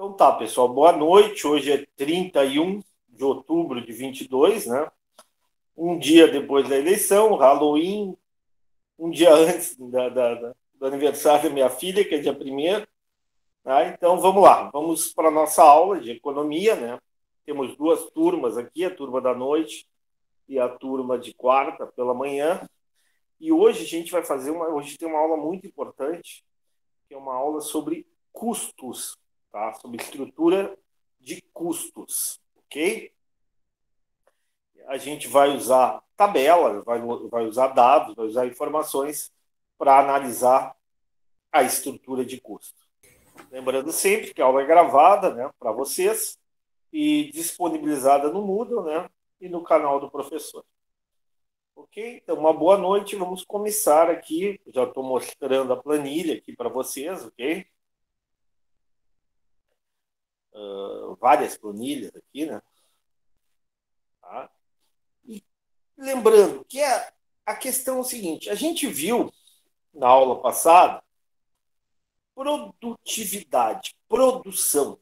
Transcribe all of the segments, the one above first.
Então tá, pessoal, boa noite. Hoje é 31 de outubro de 22, né? Um dia depois da eleição, Halloween, um dia antes do aniversário da minha filha, que é dia 1º. Tá? Então vamos lá, vamos para a nossa aula de economia, né? Temos duas turmas aqui, a turma da noite e a turma de quarta pela manhã. E hoje a gente vai fazer hoje tem uma aula muito importante, que é uma aula sobre custos, tá? Sobre estrutura de custos, ok? A gente vai usar tabelas, vai usar dados, vai usar informações para analisar a estrutura de custo. Lembrando sempre que a aula é gravada, né, para vocês e disponibilizada no Moodle, né, e no canal do professor. Ok? Então, uma boa noite. Vamos começar aqui. Já estou mostrando a planilha aqui para vocês, ok? Várias planilhas aqui, né? Tá? E lembrando que a questão é o seguinte: a gente viu na aula passada produtividade, produção,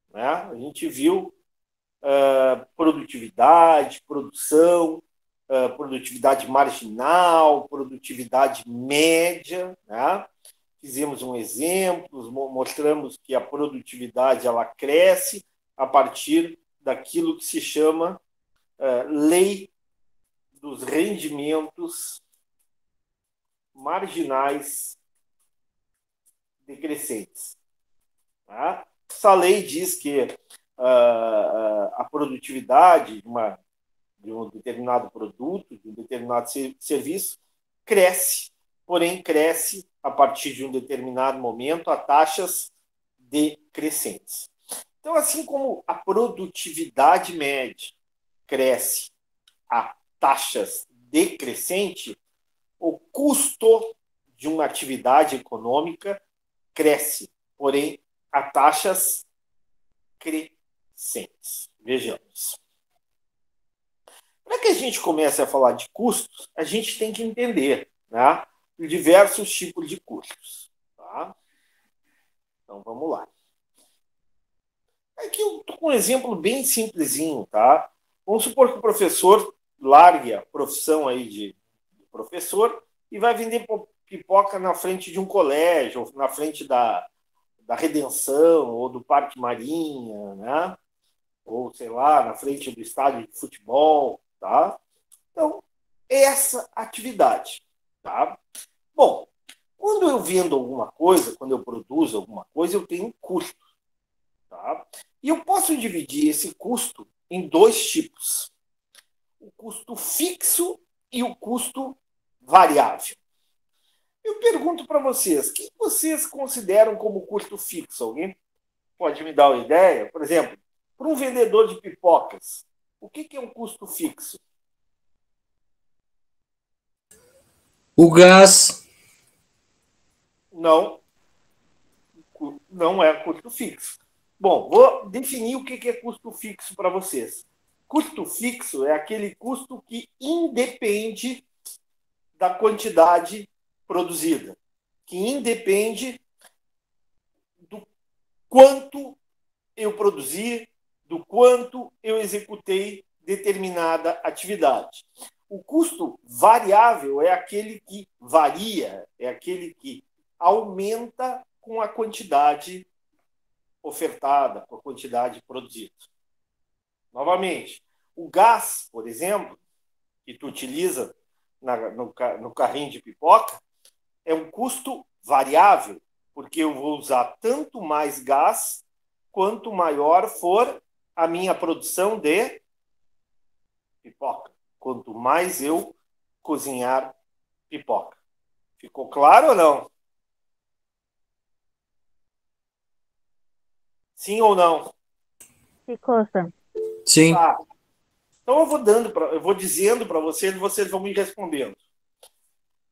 né? A gente viu produtividade, produção, produtividade marginal, produtividade média, né? Fizemos um exemplo, mostramos que a produtividade ela cresce a partir daquilo que se chama lei dos rendimentos marginais decrescentes. Tá? Essa lei diz que a produtividade de um determinado produto, de um determinado serviço, cresce, porém cresce a partir de um determinado momento a taxas decrescentes. Então, assim como a produtividade média cresce a taxas decrescentes, o custo de uma atividade econômica cresce, porém a taxas crescentes. Vejamos. Para que a gente comece a falar de custos, a gente tem que entender, né, diversos tipos de custos. Tá? Então, vamos lá. Aqui eu estou com um exemplo bem simplesinho. Tá? Vamos supor que o professor largue a profissão aí de professor e vai vender pipoca na frente de um colégio, ou na frente da Redenção, ou do Parque Marinha, né? Ou, sei lá, na frente do estádio de futebol. Tá? Então, essa atividade. Tá? Bom, quando eu vendo alguma coisa, quando eu produzo alguma coisa, eu tenho um custo. Tá? E eu posso dividir esse custo em dois tipos: o custo fixo e o custo variável. Eu pergunto para vocês, o que vocês consideram como custo fixo? Alguém pode me dar uma ideia? Por exemplo, para um vendedor de pipocas, o que é um custo fixo? O gás. Não, não é custo fixo. Bom, vou definir o que é custo fixo para vocês. Custo fixo é aquele custo que independe da quantidade produzida, que independe do quanto eu produzi, do quanto eu executei determinada atividade. O custo variável é aquele que varia, é aquele que aumenta com a quantidade ofertada, com a quantidade produzida. Novamente, o gás, por exemplo, que tu utiliza no carrinho de pipoca, é um custo variável, porque eu vou usar tanto mais gás quanto maior for a minha produção de pipoca. Quanto mais eu cozinhar pipoca. Ficou claro ou não? Sim ou não? Ficou, Sam. Sim. Tá. Então eu vou dizendo para vocês e vocês vão me respondendo.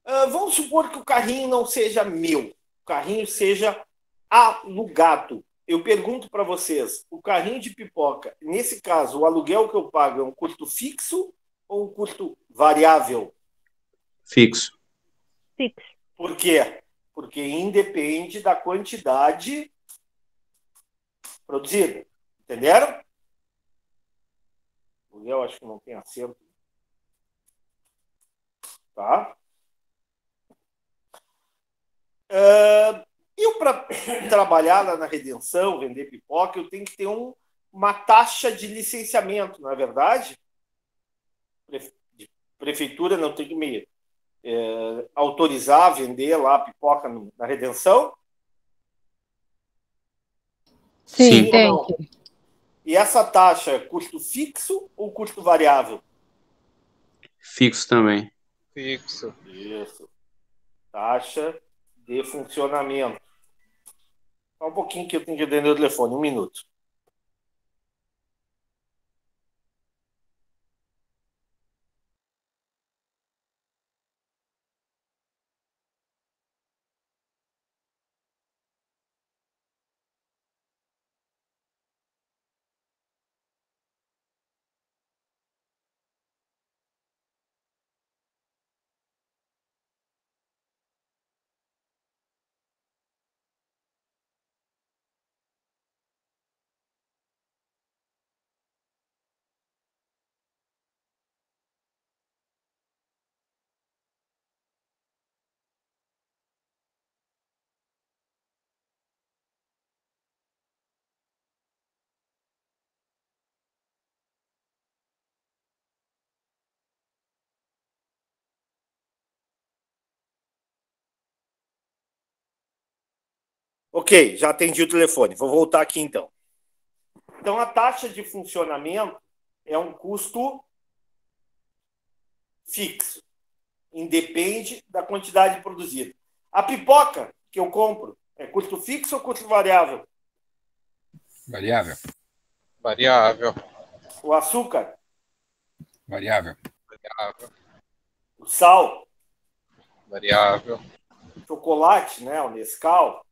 Vamos supor que o carrinho não seja meu, o carrinho seja alugado. Eu pergunto para vocês, o carrinho de pipoca, nesse caso, o aluguel que eu pago é um custo fixo ou um custo variável? Fixo. Fixo. Por quê? Porque independe da quantidade produzida. Entenderam? Eu acho que não tem acento. Tá? Eu, para trabalhar lá na Redenção, vender pipoca, eu tenho que ter uma taxa de licenciamento, não é verdade? Prefeitura não tem que me autorizar a vender lá a pipoca na Redenção? Sim. Ou não? E essa taxa é custo fixo ou custo variável? Fixo também. Fixo. Isso. Taxa de funcionamento. Só um pouquinho que eu tenho que atender o telefone, 1 minuto. Ok, já atendi o telefone. Vou voltar aqui então. Então, a taxa de funcionamento é um custo fixo. Independe da quantidade produzida. A pipoca que eu compro é custo fixo ou custo variável? Variável. Variável. O açúcar? Variável. Variável. O sal? Variável. O chocolate, né? O Nescau?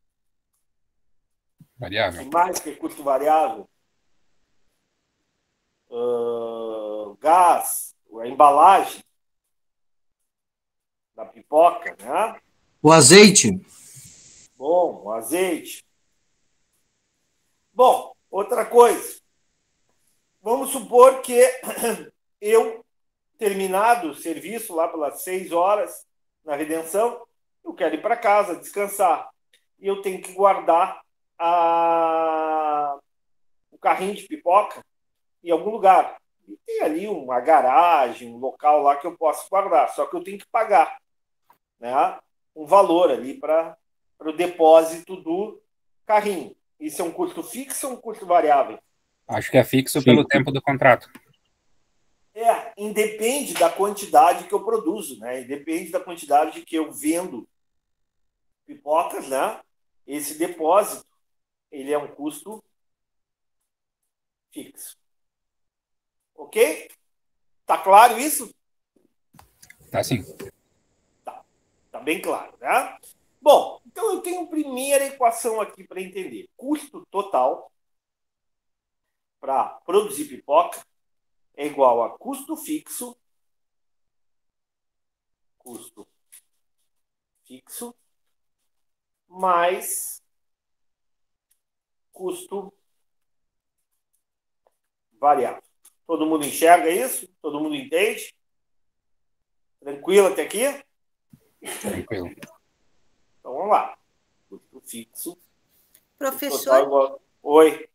Variável. E mais que custo variável? Gás, a embalagem da pipoca, né? O azeite. Bom, o azeite. Bom, outra coisa. Vamos supor que eu, terminado o serviço lá pelas 6 horas na Redenção, eu quero ir para casa, descansar. E eu tenho que guardar o carrinho de pipoca em algum lugar. E tem ali uma garagem, um local lá que eu posso guardar. Só que eu tenho que pagar, né, um valor ali para o depósito do carrinho. Isso é um custo fixo ou um custo variável? Acho que é fixo pelo tempo do contrato. Independe da quantidade que eu produzo, né? Independe da quantidade que eu vendo pipocas, né? Esse depósito, ele é um custo fixo. Ok? Tá claro isso? Tá sim. Tá bem claro, né? Bom, então eu tenho a primeira equação aqui para entender. Custo total para produzir pipoca é igual a custo fixo mais custo variável. Todo mundo enxerga isso? Todo mundo entende? Tranquilo até aqui? Tranquilo. Então vamos lá. Custo fixo. Professor, Oi.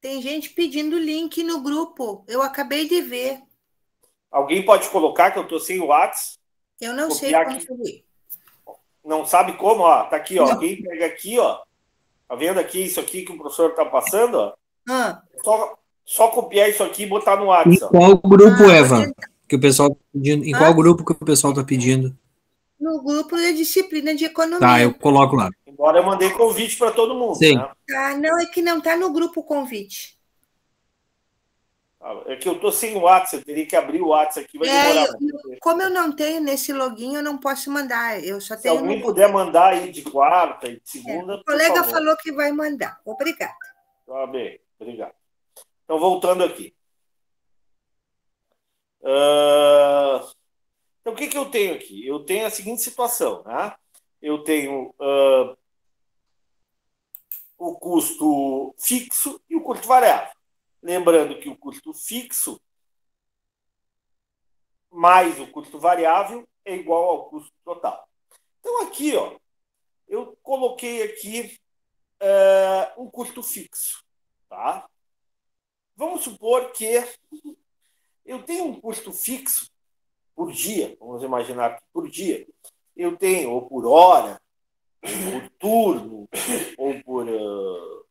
tem gente pedindo link no grupo. Eu acabei de ver. Alguém pode colocar que eu estou sem o WhatsApp? Eu não sei Copiar como aqui. subir. Não sabe como? Ó, tá aqui, ó. Não. Alguém pega aqui, ó. Tá vendo aqui isso aqui que o professor está passando? Ó? Ah, Só copiar isso aqui e botar no Em WhatsApp. qual grupo, vou Eva? tentar. Que o pessoal tá pedindo? Em Hã? qual grupo que o pessoal tá pedindo? No grupo da disciplina de economia. Tá, eu coloco lá. Embora eu mandei convite para todo mundo, Sim. né? Ah, não, é que não está no grupo o convite. É que eu tô sem o WhatsApp, eu teria que abrir o WhatsApp aqui, vai demorar. Como eu não tenho nesse login, eu não posso mandar. Eu só Se tenho. alguém puder mandar aí de quarta e de segunda, O colega por favor. falou que vai mandar. Obrigada. Tá bem, obrigado. Então, voltando aqui. Então, o que eu tenho aqui? Eu tenho a seguinte situação, né? Eu tenho o custo fixo e o custo variável. Lembrando que o custo fixo mais o custo variável é igual ao custo total. Então, aqui, ó, eu coloquei aqui um custo fixo. Tá? Vamos supor que eu tenho um custo fixo por dia, vamos imaginar que por dia, eu tenho, ou por hora, por turno, ou por,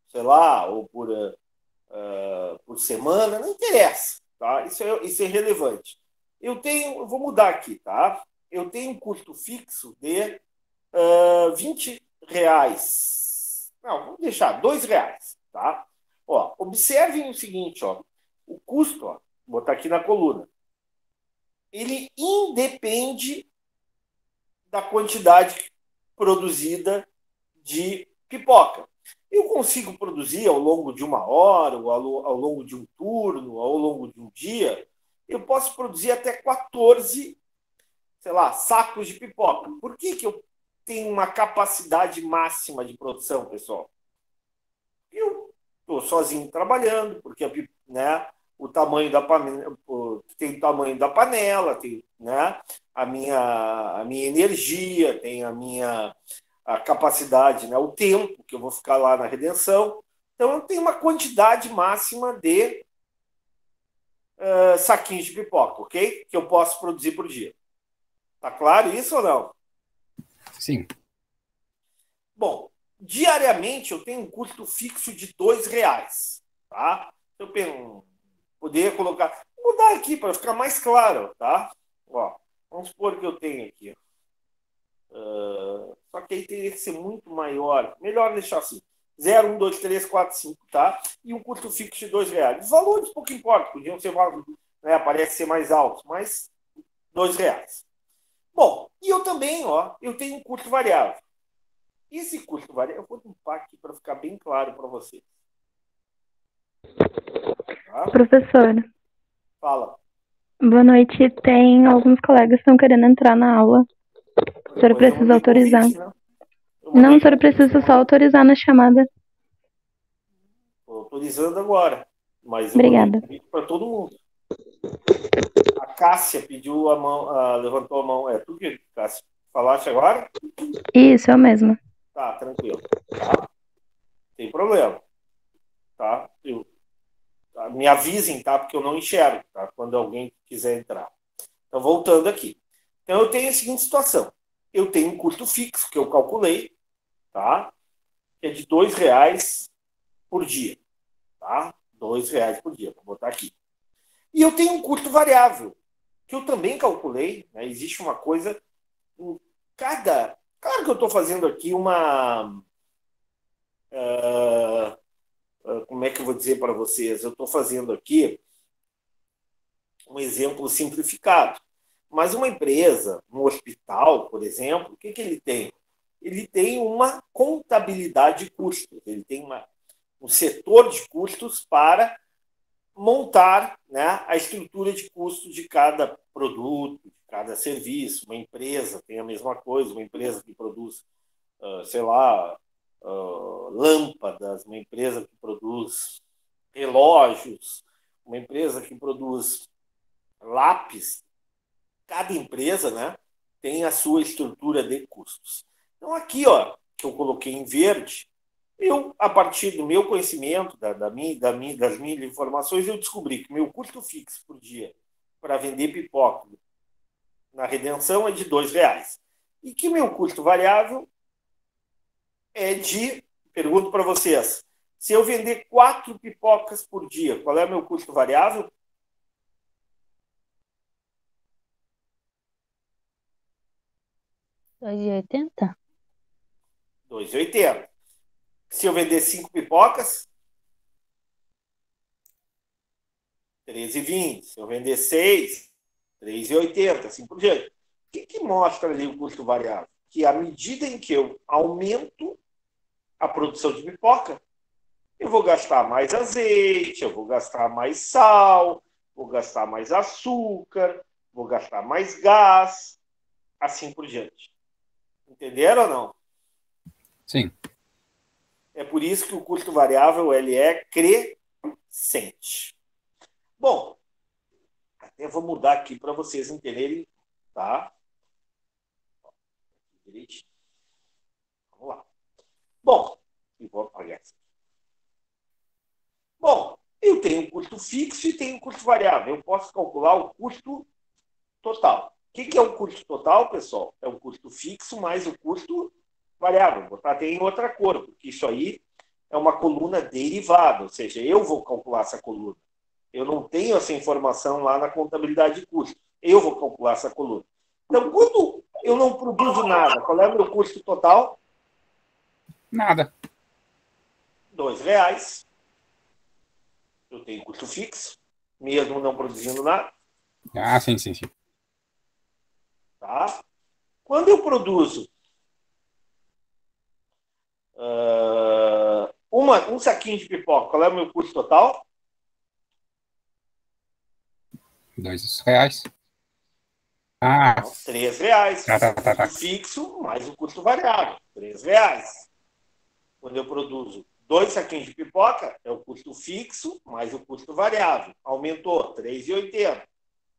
sei lá, ou por semana, não interessa, tá? Isso é relevante. Eu vou mudar aqui, tá? Eu tenho um custo fixo de R$20. Não, vamos deixar R$2, tá? Ó, observem o seguinte, ó, o custo, ó, vou botar aqui na coluna, ele independe da quantidade produzida de pipoca. Eu consigo produzir ao longo de uma hora, ou ao longo de um turno, ao longo de um dia, eu posso produzir até 14, sei lá, sacos de pipoca. Por que eu tenho uma capacidade máxima de produção, pessoal? Eu estou sozinho trabalhando, porque né, o tamanho da panela, tem o tamanho da panela, tem, né, a minha energia, tem a capacidade, né, o tempo que eu vou ficar lá na redenção. Então, eu tenho uma quantidade máxima de saquinhos de pipoca, ok? Que eu posso produzir por dia. Tá claro isso ou não? Sim. Bom, diariamente eu tenho um custo fixo de R$2, tá? Eu poderia colocar, vou mudar aqui para ficar mais claro, tá? Ó, vamos supor que eu tenho aqui. Só que aí teria que ser muito maior. Melhor deixar assim. 0, 1, 2, 3, 4, 5, tá? E um custo fixo de R$2. Os valores pouco importa, podiam ser, né, parece ser mais altos, mas R$2. Bom, e eu também, ó, eu tenho um custo variável. Esse custo variável, eu vou limpar aqui para ficar bem claro para vocês. Tá? Professor, Fala. boa noite. Tem alguns colegas que estão querendo entrar na aula. O senhor precisa autorizar. Convite, né? Não, o senhor precisa só autorizar na chamada. Estou autorizando agora. Mas eu Obrigada. mandei convite para todo mundo. A Cássia pediu a mão, levantou a mão. É tu que, Cássia? Falaste agora? Isso, eu mesma. Tá, tranquilo. Tá? Tem problema. Tá? Me avisem, tá? Porque eu não enxergo, tá? Quando alguém quiser entrar. Então, voltando aqui. Então, eu tenho a seguinte situação. Eu tenho um custo fixo que eu calculei, tá? Que é de R$2 por dia. Tá? R$2 por dia, vou botar aqui. E eu tenho um custo variável, que eu também calculei, né? Existe uma coisa... Claro que eu estou fazendo aqui uma... como é que eu vou dizer para vocês? Eu estou fazendo aqui um exemplo simplificado. Mas uma empresa, um hospital, por exemplo, o que ele tem? Ele tem uma contabilidade de custos. Ele tem um setor de custos para montar, né, a estrutura de custos de cada produto, de cada serviço. Uma empresa tem a mesma coisa, uma empresa que produz, sei lá, lâmpadas, uma empresa que produz relógios, uma empresa que produz lápis. Cada empresa, né, tem a sua estrutura de custos. Então, aqui, ó, que eu coloquei em verde, eu, a partir do meu conhecimento, das minhas informações, eu descobri que meu custo fixo por dia para vender pipoca na redenção é de R$2. E que meu custo variável é de, pergunto para vocês, se eu vender 4 pipocas por dia, qual é o meu custo variável? R$2,80? R$2,80. Se eu vender 5 pipocas, R$13,20. Se eu vender 6, R$3,80, assim por diante. O que mostra ali o custo variável? Que à medida em que eu aumento a produção de pipoca, eu vou gastar mais azeite, eu vou gastar mais sal, vou gastar mais açúcar, vou gastar mais gás, assim por diante. Entenderam ou não? Sim. É por isso que o custo variável ele é crescente. Bom, até vou mudar aqui para vocês entenderem, tá? Direitinho. Vamos lá. Bom, e vou apagar isso. Bom, eu tenho um custo fixo e tenho um custo variável. Eu posso calcular o custo total. O que é o custo total, pessoal? É o custo fixo mais o custo variável. Vou botar até em outra cor, porque isso aí é uma coluna derivada, ou seja, eu vou calcular essa coluna. Eu não tenho essa informação lá na contabilidade de custo. Eu vou calcular essa coluna. Então, quando eu não produzo nada, qual é o meu custo total? Nada. R$2. Eu tenho custo fixo, mesmo não produzindo nada. Ah, sim, sim, sim. Tá? Quando eu produzo um saquinho de pipoca, qual é o meu custo total? R$2. Ah, Não, R$3. Tá. Custo fixo mais o custo variável. R$3. Quando eu produzo 2 saquinhos de pipoca, é o custo fixo mais o custo variável. Aumentou, R$3,80.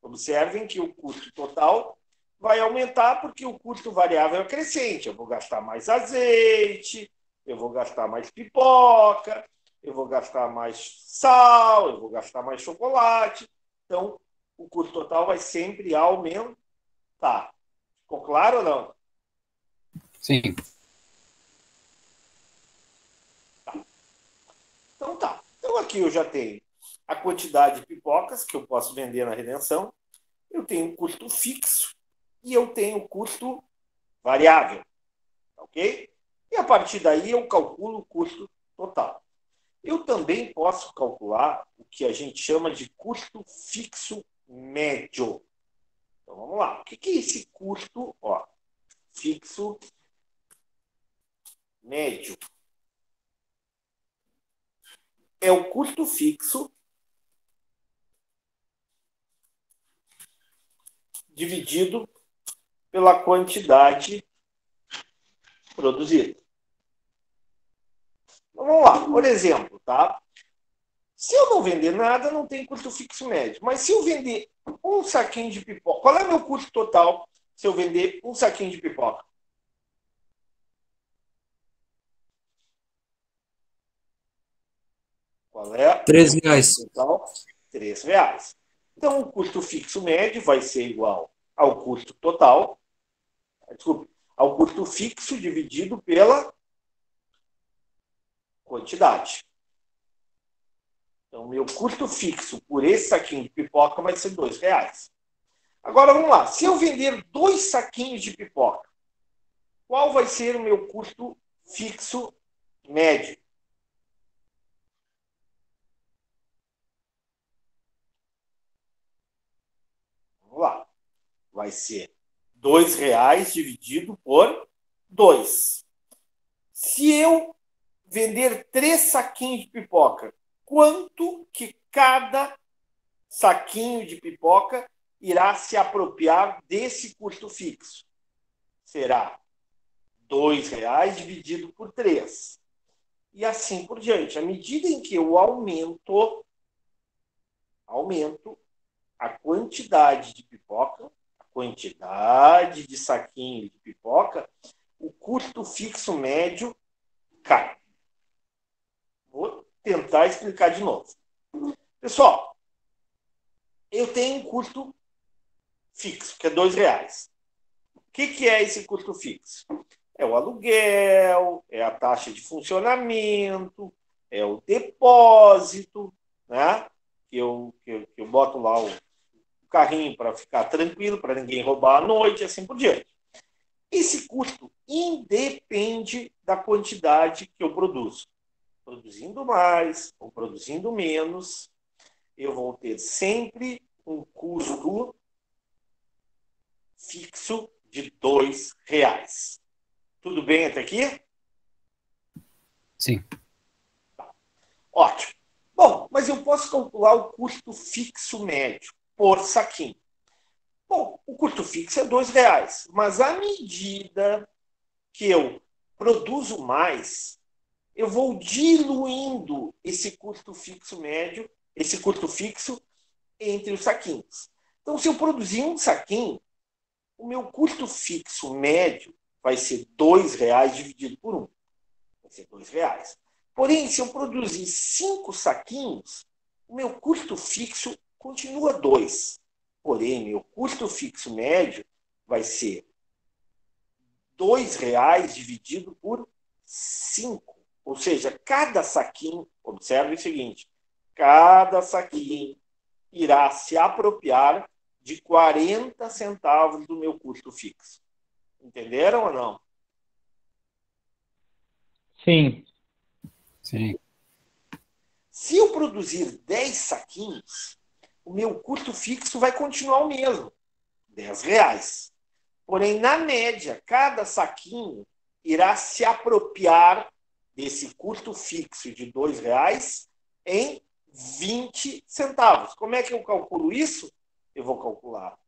Observem que o custo total vai aumentar porque o custo variável é crescente. Eu vou gastar mais azeite, eu vou gastar mais pipoca, eu vou gastar mais sal, eu vou gastar mais chocolate. Então, o custo total vai sempre aumentar. Ficou claro ou não? sim. Então tá. Então aqui eu já tenho a quantidade de pipocas que eu posso vender na redenção. Eu tenho um custo fixo e eu tenho um custo variável. Ok? E a partir daí eu calculo o custo total. Eu também posso calcular o que a gente chama de custo fixo médio. Então vamos lá. O que é esse custo fixo médio? É o custo fixo dividido pela quantidade produzida. Então, vamos lá, por exemplo, tá? Se eu não vender nada, não tem custo fixo médio. Mas se eu vender um saquinho de pipoca, qual é o meu custo total se eu vender um saquinho de pipoca? Qual é? R$3. Total? R$3. Então, o custo fixo médio vai ser igual ao custo total, desculpe, ao custo fixo dividido pela quantidade. Então, meu custo fixo por esse saquinho de pipoca vai ser R$2. Agora, vamos lá. Se eu vender 2 saquinhos de pipoca, qual vai ser o meu custo fixo médio? Vamos lá. Vai ser R$2 dividido por 2. Se eu vender 3 saquinhos de pipoca, quanto que cada saquinho de pipoca irá se apropriar desse custo fixo? Será R$2 dividido por 3. E assim por diante. À medida em que eu aumento a quantidade de pipoca, a quantidade de saquinho de pipoca, o custo fixo médio cai. Vou tentar explicar de novo. Pessoal, eu tenho um custo fixo, que é R$2. O que é esse custo fixo? É o aluguel, é a taxa de funcionamento, é o depósito, né? Que eu boto lá o carrinho para ficar tranquilo, para ninguém roubar à noite, e assim por diante. Esse custo independe da quantidade que eu produzo. Produzindo mais ou produzindo menos, eu vou ter sempre um custo fixo de R$2. Tudo bem até aqui? Sim. Ótimo. Bom, mas eu posso calcular o custo fixo médio por saquinho. Bom, o custo fixo é R$2, mas à medida que eu produzo mais, eu vou diluindo esse custo fixo médio, esse custo fixo entre os saquinhos. Então, se eu produzir um saquinho, o meu custo fixo médio vai ser R$ 2 dividido por 1. Vai ser R$ 2. Porém, se eu produzir 5 saquinhos, o meu custo fixo continua 2. Porém, meu custo fixo médio vai ser R$ 2 dividido por 5. Ou seja, cada saquinho, observe o seguinte, cada saquinho irá se apropriar de 40 centavos do meu custo fixo. Entenderam ou não? Sim. Sim. Se eu produzir 10 saquinhos, o meu custo fixo vai continuar o mesmo, R$ 10. Porém, na média, cada saquinho irá se apropriar desse custo fixo de R$ 2 em 20 centavos. Como é que eu calculo isso? Eu vou calcular R$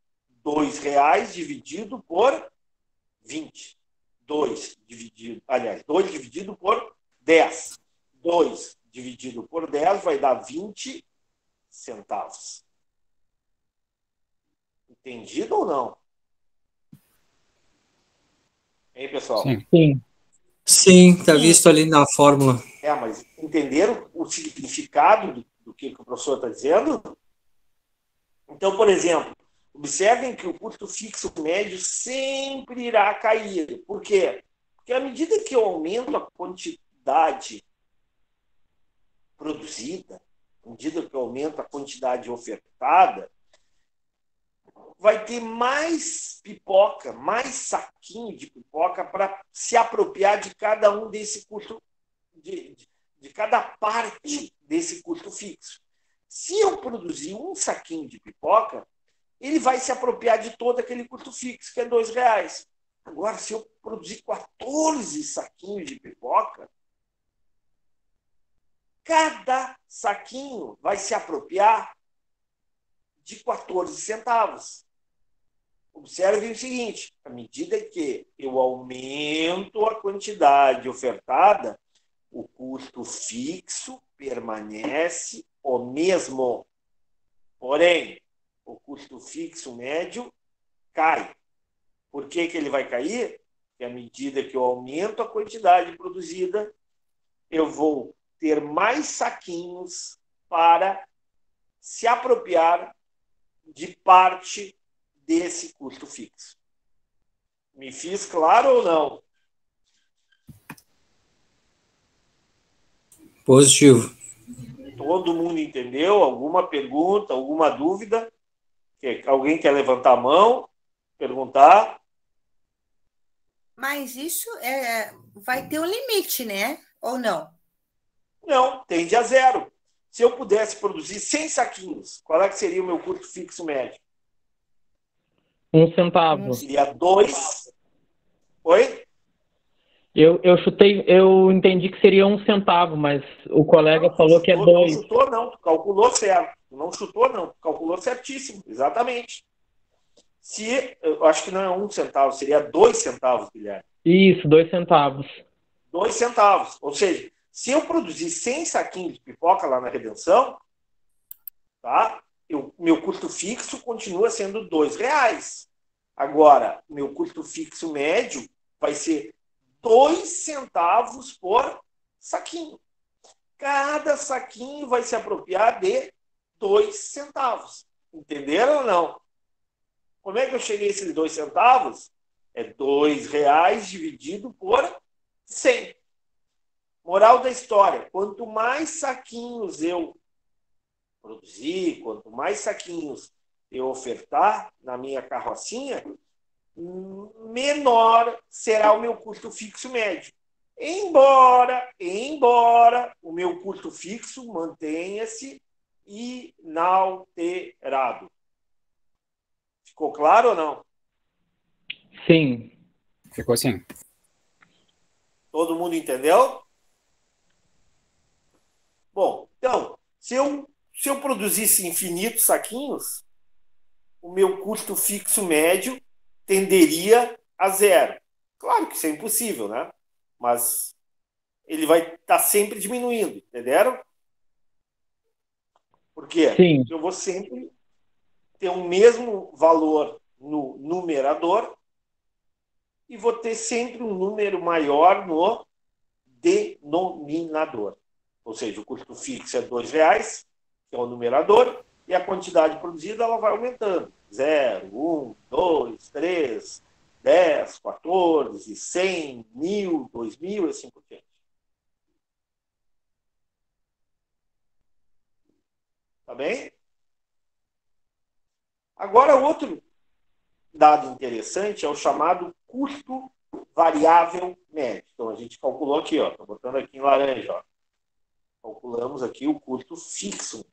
2 dividido por 20. 2 dividido por 10. 2 dividido por 10 vai dar 20 centavos. Entendido ou não? Hein, pessoal? Sim. Sim. Sim, está visto ali na fórmula. Mas entenderam o significado do que o professor está dizendo? Então, por exemplo, observem que o custo fixo médio sempre irá cair. Por quê? Porque à medida que eu aumento a quantidade produzida, à medida que eu aumento a quantidade ofertada, vai ter mais pipoca, mais saquinho de pipoca para se apropriar de cada um desse custo, de cada parte desse custo fixo. Se eu produzir um saquinho de pipoca, ele vai se apropriar de todo aquele custo fixo, que é R$ 2. Agora, se eu produzir 14 saquinhos de pipoca, cada saquinho vai se apropriar de 14 centavos. Observe o seguinte, à medida que eu aumento a quantidade ofertada, o custo fixo permanece o mesmo. Porém, o custo fixo médio cai. Por que ele vai cair? Porque à medida que eu aumento a quantidade produzida, eu vou ter mais saquinhos para se apropriar de parte desse custo fixo. Me fiz claro ou não? Positivo. Todo mundo entendeu? Alguma pergunta, alguma dúvida? Alguém quer levantar a mão, perguntar? Mas isso vai ter um limite, né? Ou não? Não, tende a 0. Se eu pudesse produzir 100 saquinhos, qual é que seria o meu custo fixo médio? 1 centavo. Seria 2. Oi? Eu chutei, eu entendi que seria 1 centavo, mas o colega falou que é 2. Não chutou, não. Tu calculou certo. Não chutou, não. Tu calculou certíssimo. Exatamente. Eu acho que não é 1 centavo, seria 2 centavos, Guilherme. Isso, 2 centavos. 2 centavos. Ou seja, se eu produzir 100 saquinhos de pipoca lá na Redenção, tá? Meu custo fixo continua sendo R$ 2. Agora, meu custo fixo médio vai ser 2 centavos por saquinho. Cada saquinho vai se apropriar de 2 centavos. Entenderam ou não? Como é que eu cheguei a esses 2 centavos? É R$ 2 dividido por 100. Moral da história, quanto mais saquinhos eu produzir, quanto mais saquinhos eu ofertar na minha carrocinha, menor será o meu custo fixo médio. Embora o meu custo fixo mantenha-se inalterado. Ficou claro ou não? Sim. Ficou assim. Todo mundo entendeu? Bom, então, se eu produzisse infinitos saquinhos, o meu custo fixo médio tenderia a 0. Claro que isso é impossível, né? Mas ele vai estar sempre diminuindo, entenderam? Por quê? Sim. Porque eu vou sempre ter o mesmo valor no numerador e vou ter sempre um número maior no denominador. Ou seja, o custo fixo é R$2, que é o numerador, e a quantidade produzida ela vai aumentando. 0, 1, 2, 3, 10, 14, 100, 1.000, 2.000 e assim por diante. Tá bem? Agora, outro dado interessante é o chamado custo variável médio. Então, a gente calculou aqui, estou botando aqui em laranja. Ó. Calculamos aqui o custo fixo.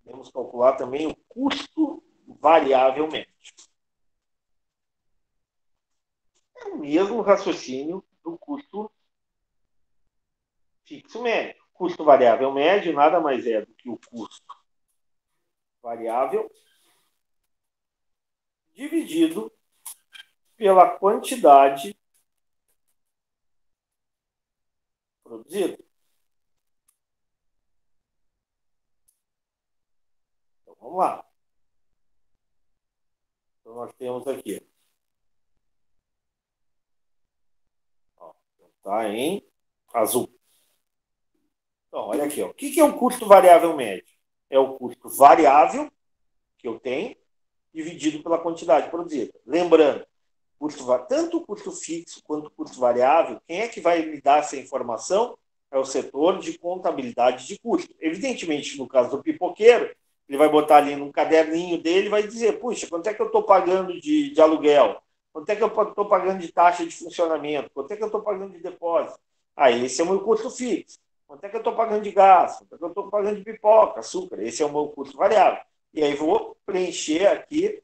Podemos calcular também o custo variável médio. É o mesmo raciocínio do custo fixo médio. Custo variável médio nada mais é do que o custo variável dividido pela quantidade produzida. Então, vamos lá. Então, nós temos aqui. Está em azul. Então, olha aqui. Ó. O que é o custo variável médio? É o custo variável que eu tenho dividido pela quantidade produzida. Lembrando, tanto o custo fixo quanto o custo variável, quem é que vai me dar essa informação? É o setor de contabilidade de custo. Evidentemente, no caso do pipoqueiro, ele vai botar ali num caderninho dele e vai dizer, puxa, quanto é que eu estou pagando de aluguel? Quanto é que eu estou pagando de taxa de funcionamento? Quanto é que eu estou pagando de depósito? Esse é o meu custo fixo. Quanto é que eu estou pagando de gás? Quanto é que eu estou pagando de pipoca, açúcar? Esse é o meu custo variável. E aí vou preencher aqui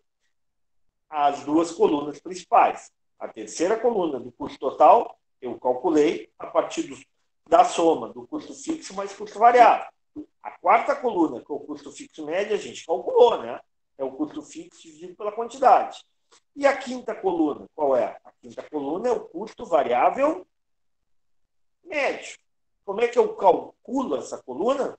as duas colunas principais. A terceira coluna do custo total, eu calculei a partir da soma do custo fixo mais custo variável. A quarta coluna, que é o custo fixo médio, a gente calculou, né? É o custo fixo dividido pela quantidade. E a quinta coluna, qual é? A quinta coluna é o custo variável médio. Como é que eu calculo essa coluna?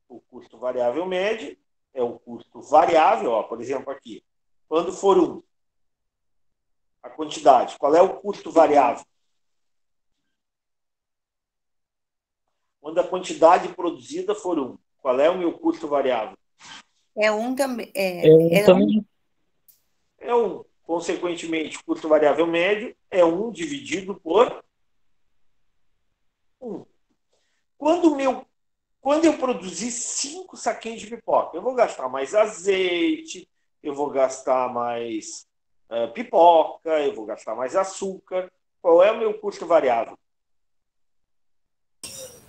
O custo variável médio é o custo variável, ó, por exemplo, aqui. Quando for 1, a quantidade, qual é o custo variável? Quando a quantidade produzida for 1, qual é o meu custo variável? É um também. Também. É 1. Consequentemente, o custo variável médio é 1 dividido por 1. Quando eu produzir 5 saquinhos de pipoca, eu vou gastar mais azeite, eu vou gastar mais pipoca, eu vou gastar mais açúcar. Qual é o meu custo variável?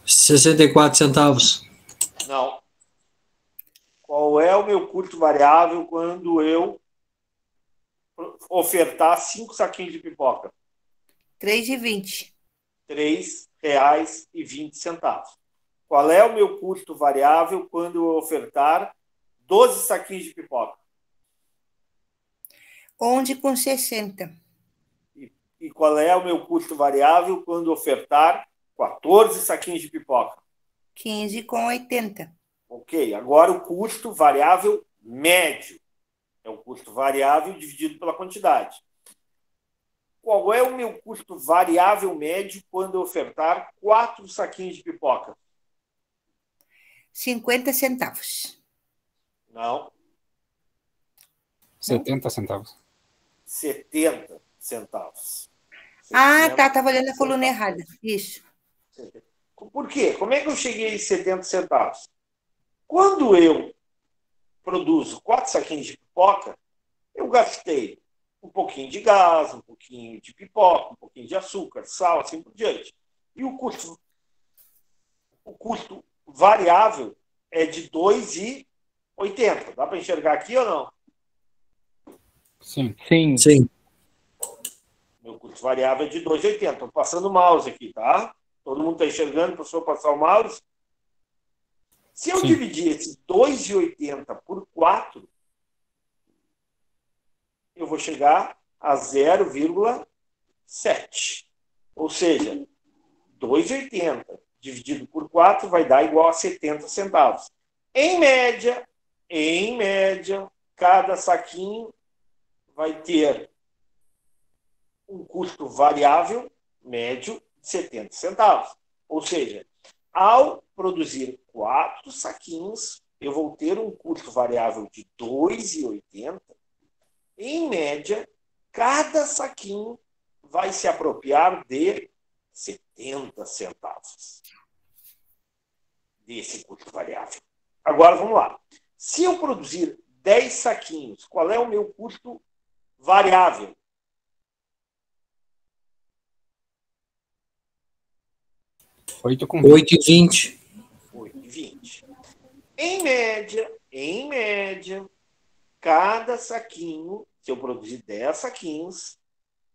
64 centavos. Não. Qual é o meu custo variável quando eu ofertar 5 saquinhos de pipoca? R$3,20. R$3,20. Qual é o meu custo variável quando eu ofertar 12 saquinhos de pipoca? 11,60. E qual é o meu custo variável quando ofertar 14 saquinhos de pipoca? 15,80. Ok, agora o custo variável médio. É o custo variável dividido pela quantidade. Qual é o meu custo variável médio quando eu ofertar 4 saquinhos de pipoca? 50 centavos. Não. 70 centavos. 70 centavos. Ah, tá. Estava olhando a coluna errada. Isso. Por quê? Como é que eu cheguei em 70 centavos? Quando eu produzo 4 saquinhos de pipoca, eu gastei um pouquinho de gás, um pouquinho de pipoca, um pouquinho de açúcar, sal, assim por diante. E o custo variável é de R$2,80. Dá para enxergar aqui ou não? Sim. Sim. Sim. Meu custo variável é de R$2,80. Estou passando o mouse aqui, tá? Todo mundo está enxergando, professor, passar o mouse? Se eu dividir esse R$2,80 por 4, eu vou chegar a 0,7. Ou seja, 2,80 dividido por 4 vai dar igual a 70 centavos. Em média, cada saquinho vai ter um custo variável médio de 70 centavos. Ou seja, ao produzir 4 saquinhos, eu vou ter um custo variável de 2,80. Em média, cada saquinho vai se apropriar de 70 centavos desse custo variável. Agora, vamos lá. Se eu produzir 10 saquinhos, qual é o meu custo variável? Oito com 8,20. 8,20. Em média, cada saquinho, se eu produzir 10 saquinhos,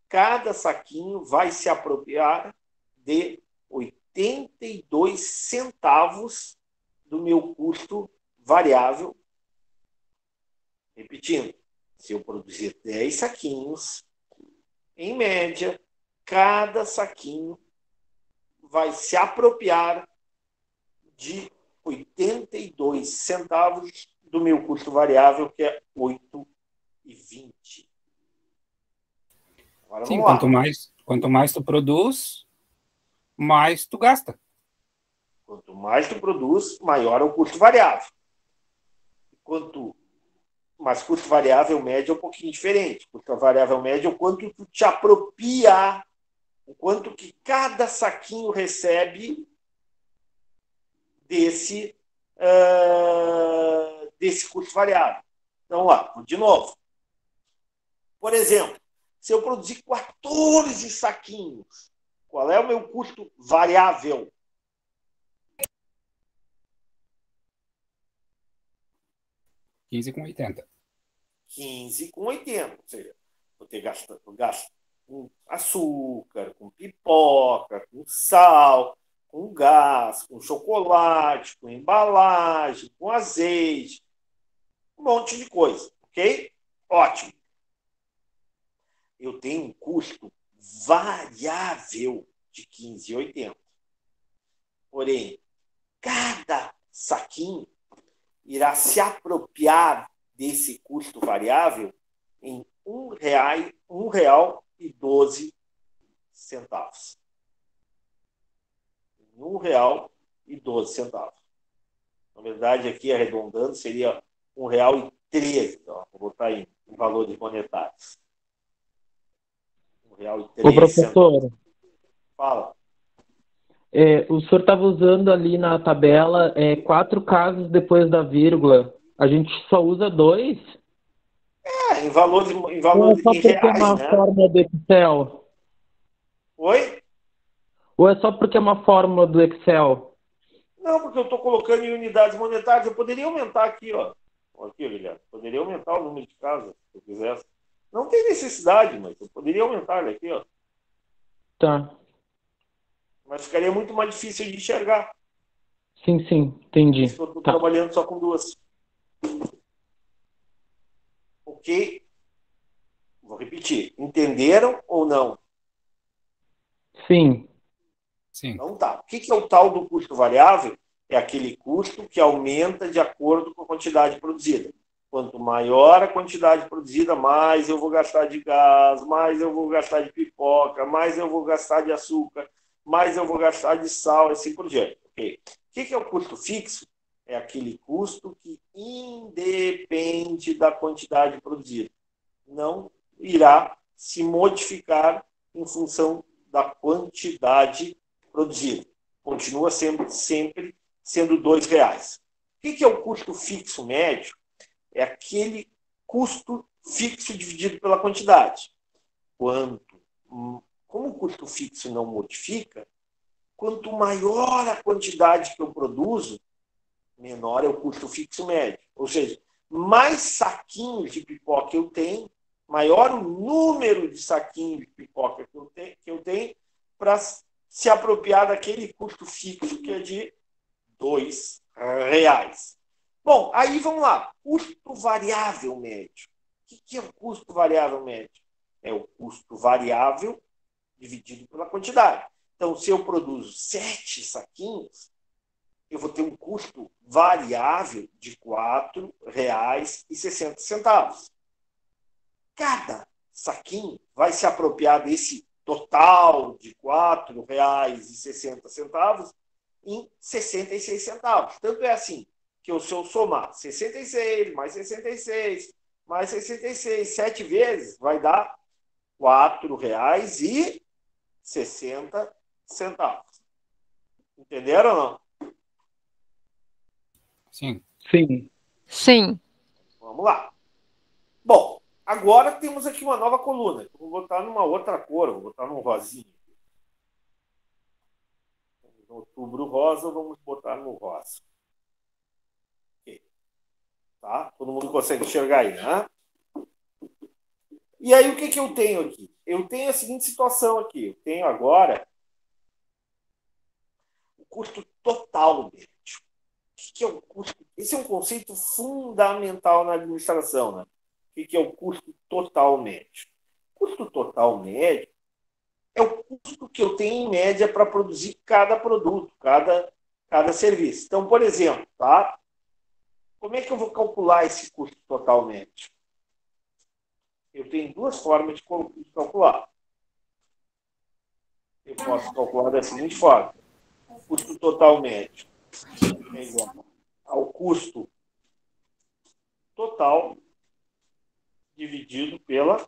cada saquinho vai se apropriar de 82 centavos do meu custo variável. Repetindo, se eu produzir 10 saquinhos, em média, cada saquinho vai se apropriar de 82 centavos do meu custo variável, que é 8,20. Agora Sim, vamos lá. quanto mais tu produz, mais tu gasta. Quanto mais tu produz, maior é o custo variável. Mas custo variável médio é um pouquinho diferente. Custo variável médio é o quanto tu te apropria, o quanto que cada saquinho recebe desse custo variável. Então, lá, de novo. Por exemplo, se eu produzir 14 saquinhos, qual é o meu custo variável? R$15,80. 15,80. Ou seja, vou ter gasto com açúcar, com pipoca, com sal, com gás, com chocolate, com embalagem, com azeite, um monte de coisa, ok? Ótimo. Eu tenho um custo variável de 15,80. Porém, cada saquinho irá se apropriar desse custo variável em R$1,12. R$1,12. Na verdade, aqui arredondando, seria R$1,13. Então, vou botar aí em valores monetários. R$1,13. Ô, professor, Fala. o senhor estava usando ali na tabela 4 casos depois da vírgula. A gente só usa 2? Em valores Ou é só em porque é reais, uma né? fórmula do Excel? Oi? Ou é só porque é uma fórmula do Excel? Não, porque eu estou colocando em unidades monetárias. Eu poderia aumentar aqui, ó. Aqui, Guilherme. Poderia aumentar o número de casas, se eu quisesse. Não tem necessidade, mas eu poderia aumentar ele aqui, ó. Tá. Mas ficaria muito mais difícil de enxergar. Sim, Por entendi. isso que eu estou Tá. trabalhando só com 2. Ok? Vou repetir. Entenderam ou não? Sim. Sim. Então tá. O que é o tal do custo variável? É aquele custo que aumenta de acordo com a quantidade produzida. Quanto maior a quantidade produzida, mais eu vou gastar de gás, mais eu vou gastar de pipoca, mais eu vou gastar de açúcar, mais eu vou gastar de sal, assim por diante. Okay? O que é o custo fixo? É aquele custo que independe da quantidade produzida. Não irá se modificar em função da quantidade produzida. Continua sempre sendo R$2. O que é o custo fixo médio? É aquele custo fixo dividido pela quantidade. Como o custo fixo não modifica, quanto maior a quantidade que eu produzo, menor é o custo fixo médio. Ou seja, mais saquinhos de pipoca eu tenho, maior o número de saquinhos de pipoca que eu tenho para se apropriar daquele custo fixo que é de R$2. Bom, aí vamos lá. Custo variável médio. O que é o custo variável médio? É o custo variável dividido pela quantidade. Então, se eu produzo 7 saquinhos, eu vou ter um custo variável de R$ 4,60. Cada saquinho vai se apropriar desse total de R$ 4,60 em 66 centavos. Tanto é assim que se eu somar 66 mais 66 mais 66 7 vezes, vai dar R$ 4,60. Entenderam ou não? Sim. Sim. Sim. Vamos lá. Bom, agora temos aqui uma nova coluna. Vou botar numa outra cor, vou botar num rosinho. No outubro rosa, vamos botar no rosa. Okay. Tá? Todo mundo consegue enxergar aí, né? E aí, o que eu tenho aqui? Eu tenho a seguinte situação aqui. Eu tenho agora o custo total médio. O que é o custo? Esse é um conceito fundamental na administração, né? O que é o custo total médio? O custo total médio é o custo que eu tenho em média para produzir cada produto, cada serviço. Então, por exemplo, tá? Como é que eu vou calcular esse custo total médio? Eu tenho duas formas de calcular. Eu posso calcular da seguinte forma. O custo total médio é igual ao custo total dividido pela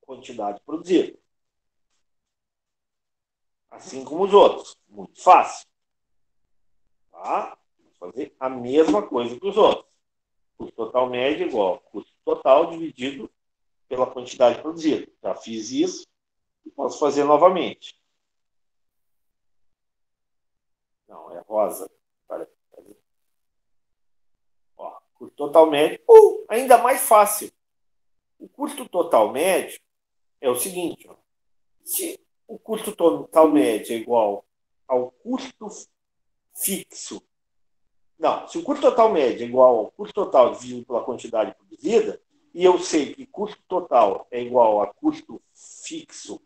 quantidade produzida. Assim como os outros. Muito fácil. Tá? Vamos fazer a mesma coisa que os outros. Custo total médio é igual ao custo total dividido pela quantidade produzida. Já fiz isso e posso fazer novamente. Não, é rosa. Ó, custo total médio. Ainda mais fácil. O custo total médio é o seguinte. Ó. Se o custo total médio é igual ao custo fixo. Não, se o custo total médio é igual ao custo total dividido pela quantidade produzida, e eu sei que custo total é igual a custo fixo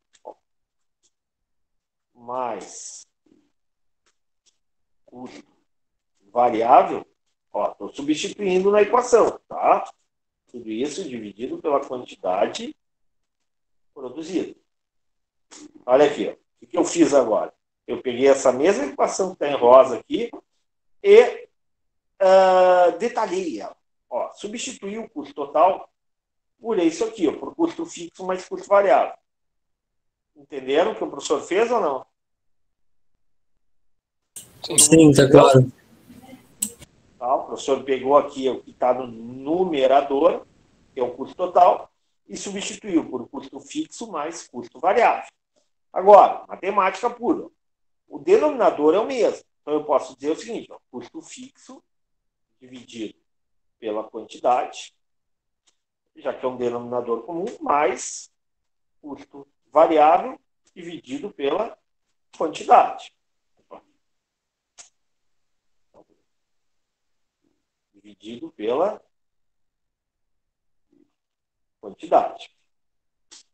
mais custo variável, estou substituindo na equação, tá? Tudo isso dividido pela quantidade produzida. Olha aqui, ó. O que eu fiz agora? Eu peguei essa mesma equação que está em rosa aqui e detalhei ela. Ó, substituí o custo total por isso aqui, ó, por custo fixo mais custo variável. Entenderam o que o professor fez ou não? Sim, está claro. Tá, o professor pegou aqui o que está no numerador, que é o custo total, e substituiu por custo fixo mais custo variável. Agora, matemática pura. O denominador é o mesmo. Então, eu posso dizer o seguinte, ó, custo fixo dividido pela quantidade, já que é um denominador comum, mais custo variável dividido pela quantidade. Dividido pela quantidade.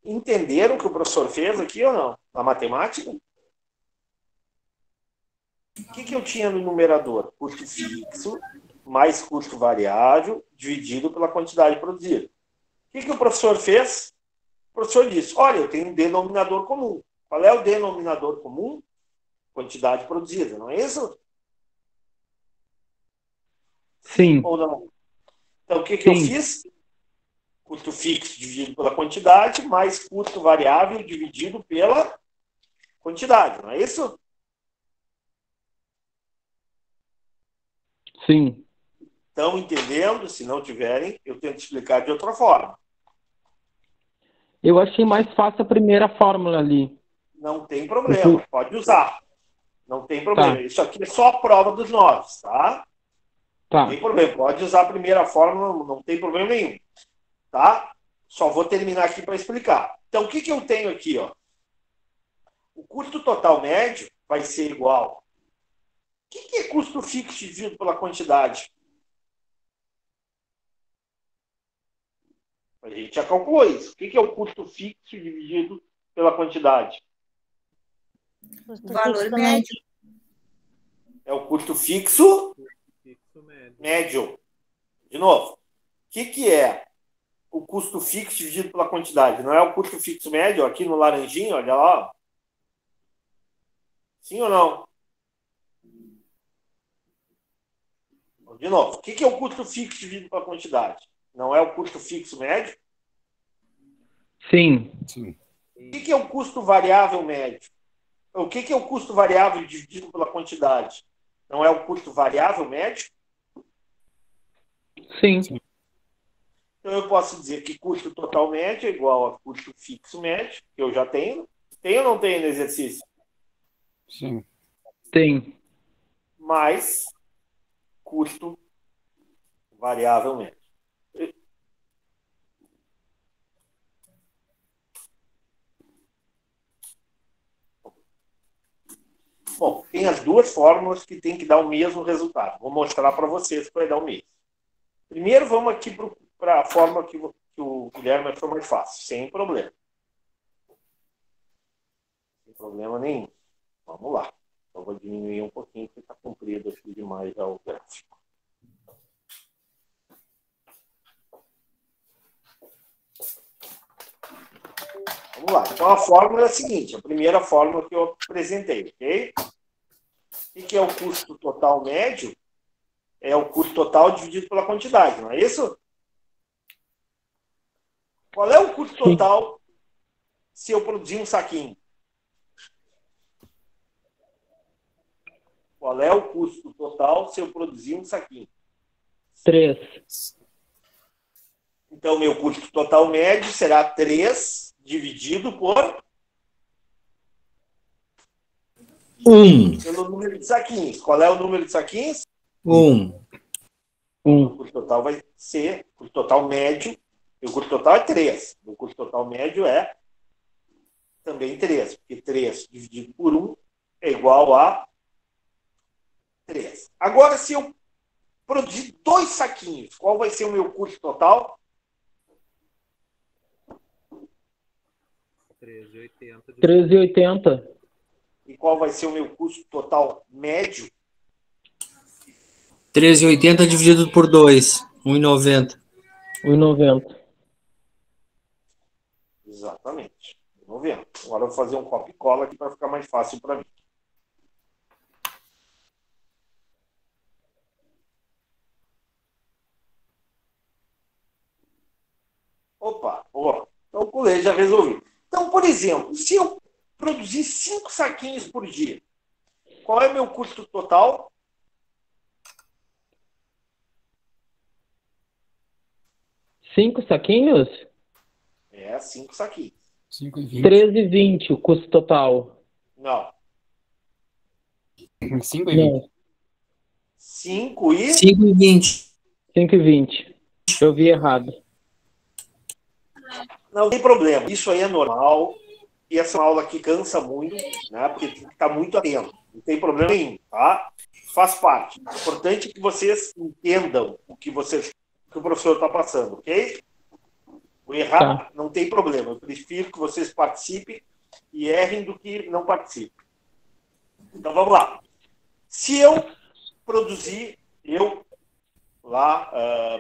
Entenderam o que o professor fez aqui ou não? Na matemática? O que eu tinha no numerador? Custo fixo mais custo variável dividido pela quantidade produzida. O que o professor fez? O professor disse, olha, eu tenho um denominador comum. Qual é o denominador comum? Quantidade produzida, não é isso? Sim. Ou não? Então, o que eu fiz? Custo fixo dividido pela quantidade, mais custo variável dividido pela quantidade, não é isso? Sim. Estão entendendo? Se não tiverem, eu tento explicar de outra forma. Eu achei mais fácil a primeira fórmula ali. Não tem problema, pode usar. Não tem problema. Tá. Isso aqui é só a prova dos 9, tá? Tá. Não tem problema, pode usar a primeira fórmula, não tem problema nenhum. Tá? Só vou terminar aqui para explicar. Então, o que eu tenho aqui? Ó? O custo total médio vai ser igual. O que é custo fixo dividido pela quantidade? A gente já calculou isso. O que é o custo fixo dividido pela quantidade? O valor médio. É o custo fixo médio. De novo, o que é o custo fixo dividido pela quantidade? Não é o custo fixo médio aqui no laranjinho, olha lá. Sim ou não? De novo, o que é o custo fixo dividido pela quantidade? Não é o custo fixo médio? Sim. Sim. O que é o custo variável médio? O que é o custo variável dividido pela quantidade? Não é o custo variável médio? Sim. Então eu posso dizer que custo total médio é igual a custo fixo médio, que eu já tenho. Tem ou não tem no exercício? Sim. Tem. Mais custo variável médio. Bom, tem as duas fórmulas que tem que dar o mesmo resultado. Vou mostrar para vocês que vai dar o mesmo. Primeiro, vamos aqui para a forma que o Guilherme achou mais fácil, sem problema. Sem problema nenhum. Vamos lá. Eu vou diminuir um pouquinho, porque está comprido aqui demais já o gráfico. Vamos lá. Então, a fórmula é a seguinte. A primeira fórmula que eu apresentei, ok? O que é o custo total médio? É o custo total dividido pela quantidade, não é isso? Qual é o custo total se eu produzir um saquinho? Qual é o custo total se eu produzir um saquinho? 3. Então, meu custo total médio será 3 dividido por... 1. Pelo número de saquinhos. Qual é o número de saquinhos? 1. O custo total vai ser... O custo total médio... E o custo total é 3. O custo total médio é também 3. Porque 3 dividido por 1 é igual a 3. Agora, se eu produzir 2 saquinhos, qual vai ser o meu custo total? 13,80. E qual vai ser o meu custo total médio? 13,80 dividido por 2. 1,90. 1,90. Exatamente. 90. Agora eu vou fazer um copy e cola aqui para ficar mais fácil para mim. Opa, ó. Então o colete já resolvi. Então, por exemplo, se eu produzir 5 saquinhos por dia, qual é o meu custo total? Cinco saquinhos? É, 5 saquinhos. 5,20. 13,20 o custo total. Não. 5,20. Não, 5 e... 5,20. 5,20. Eu vi errado. Não tem problema. Isso aí é normal. E essa aula aqui cansa muito, né? Porque tem que estar muito atento. Não tem problema nenhum, tá? Faz parte. O importante é que vocês entendam o que o professor está passando, ok? O errar não tem problema. Eu prefiro que vocês participem e errem do que não participem. Então, vamos lá. Se eu produzir,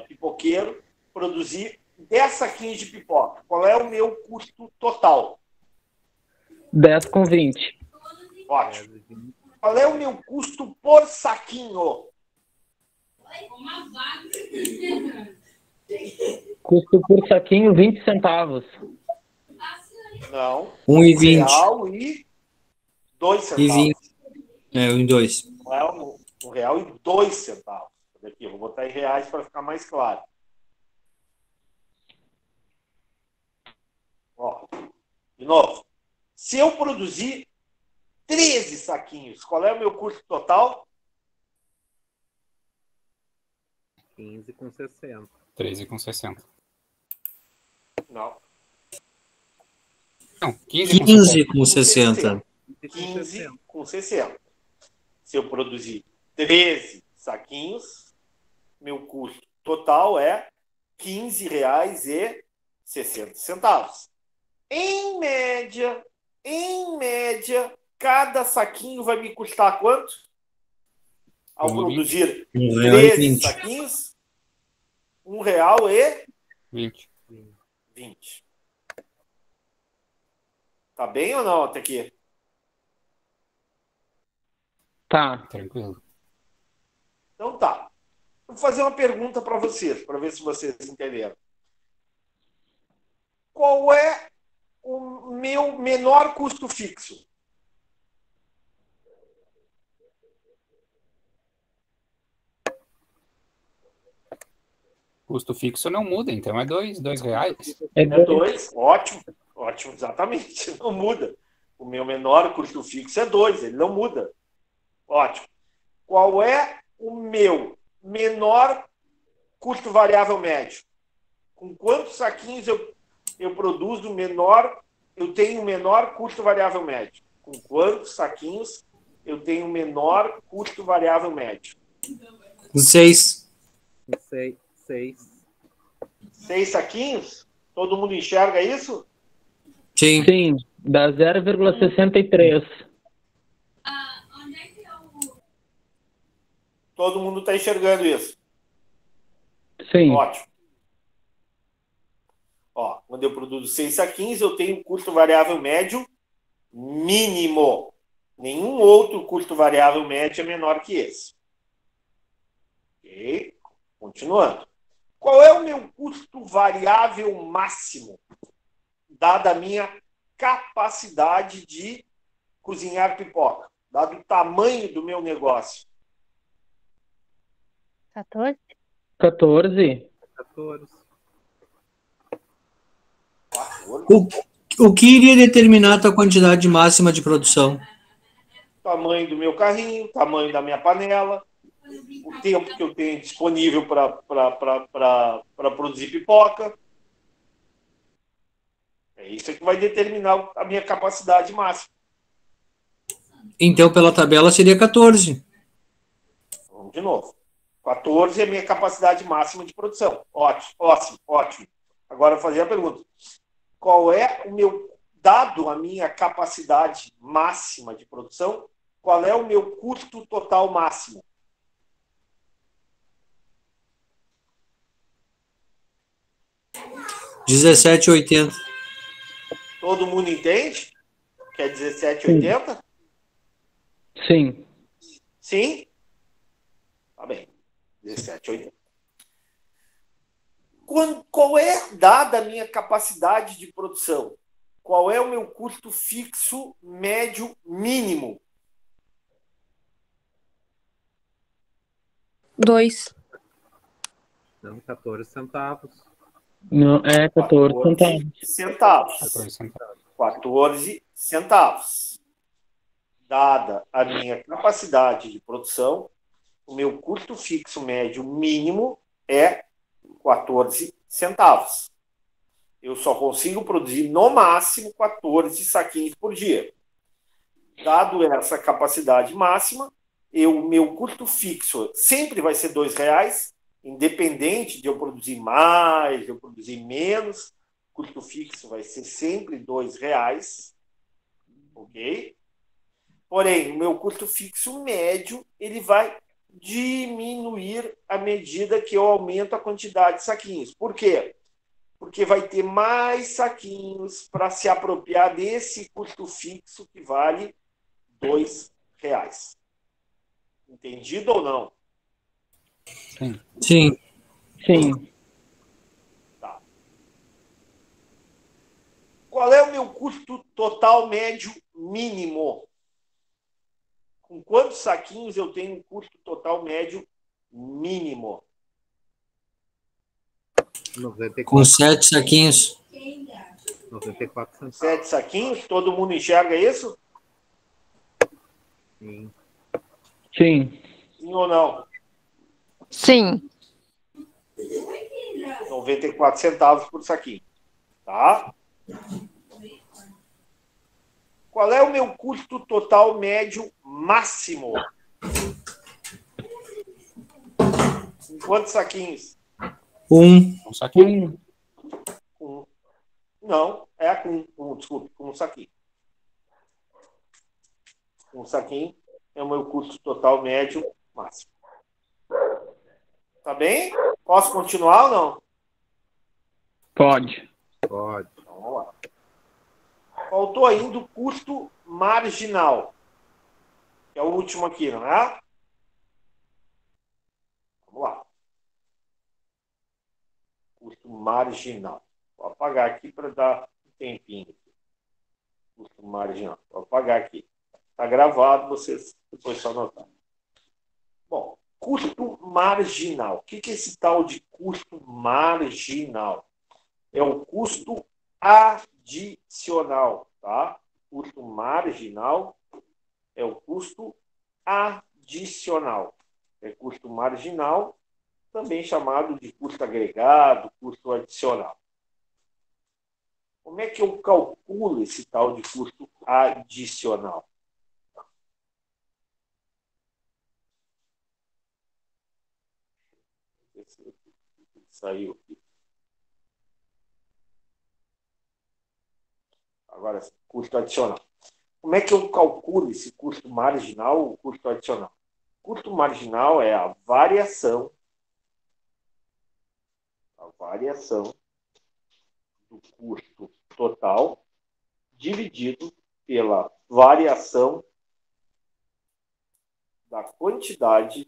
pipoqueiro, produzir 10 saquinhos de pipoca, qual é o meu custo total? 10,20. Ótimo. Qual é o meu custo por saquinho? Custo por saquinho, 20 centavos. Não. 1,20. Real e 2 E centavos. 20. É, 1,2. Um real e 2 centavos. Aqui, eu vou botar em reais para ficar mais claro. Ó, de novo. Se eu produzir 13 saquinhos, qual é o meu custo total? 15,60. 13,60. Não. Não, 15,60. 15,60. Se eu produzir 13 saquinhos, meu custo total é R$ 15,60. Em média, cada saquinho vai me custar quanto? Ao produzir R$ 13 saquinhos, R$1,20. 20. Tá bem ou não até aqui? Tá. Tranquilo. Então tá. Vou fazer uma pergunta para vocês, para ver se vocês entenderam. Qual é o meu menor custo fixo? Custo fixo não muda, então é dois reais. É 2, ótimo, exatamente, não muda. O meu menor custo fixo é 2, ele não muda. Ótimo. Qual é o meu menor custo variável médio? Com quantos saquinhos eu produzo menor, eu tenho menor custo variável médio? Com quantos saquinhos eu tenho menor custo variável médio? 6. 6. 6 saquinhos? Todo mundo enxerga isso? Sim. Sim, dá 0,63. Todo mundo está enxergando isso. Sim. Ótimo. Ó, quando eu produzo 6 saquinhos, eu tenho um custo variável médio mínimo. Nenhum outro custo variável médio é menor que esse. Ok? Continuando. Qual é o meu custo variável máximo, dada a minha capacidade de cozinhar pipoca, dado o tamanho do meu negócio? 14? 14. 14. O que iria determinar a tua quantidade máxima de produção? Tamanho do meu carrinho, tamanho da minha panela, o tempo que eu tenho disponível para produzir pipoca. É isso que vai determinar a minha capacidade máxima. Então, pela tabela, seria 14. Vamos de novo. 14 é a minha capacidade máxima de produção. Ótimo. Agora eu vou fazer a pergunta. Qual é o meu, dado a minha capacidade máxima de produção, qual é o meu custo total máximo? R$17,80. Todo mundo entende? Que é 17,80? Sim. Sim? Tá bem. 17,80. Qual é, dada a minha capacidade de produção, qual é o meu custo fixo médio mínimo? 2. Não, 14 centavos. Não, é 14 centavos. 14 centavos. Dada a minha capacidade de produção, o meu custo fixo médio mínimo é 14 centavos. Eu só consigo produzir no máximo 14 saquinhos por dia. Dado essa capacidade máxima, o meu custo fixo sempre vai ser R$2, independente de eu produzir mais, de eu produzir menos, o custo fixo vai ser sempre R$2, ok? Porém, o meu custo fixo médio, ele vai diminuir à medida que eu aumento a quantidade de saquinhos. Por quê? Porque vai ter mais saquinhos para se apropriar desse custo fixo que vale R$2. Entendido ou não? Sim. Sim. Tá. Qual é o meu custo total médio mínimo? Com quantos saquinhos eu tenho um custo total médio mínimo? 94. Com 7 saquinhos. 94 centavos. 7 saquinhos? Todo mundo enxerga isso? Sim. Sim. Sim ou não? Sim. 94 centavos por saquinho. Tá? Qual é o meu custo total médio máximo? Com quantos saquinhos? 1. Um saquinho. Não, é com um saquinho. Um saquinho é o meu custo total médio máximo. Tá bem? Posso continuar ou não? Pode. Pode. Então, vamos lá. Faltou ainda o custo marginal. Que é o último aqui, não é? Vamos lá. Custo marginal. Vou apagar aqui para dar um tempinho. Custo marginal. Vou apagar aqui. Está gravado, vocês depois só anotar. Bom, custo marginal. O que é esse tal de custo marginal? É o custo adicional, tá? Custo marginal é o custo adicional. É custo marginal, também chamado de custo agregado, custo adicional. Como é que eu calculo esse tal de custo adicional? Saiu aqui. Agora, custo adicional. Como é que eu calculo esse custo marginal ou custo adicional? Custo marginal é a variação do custo total dividido pela variação da quantidade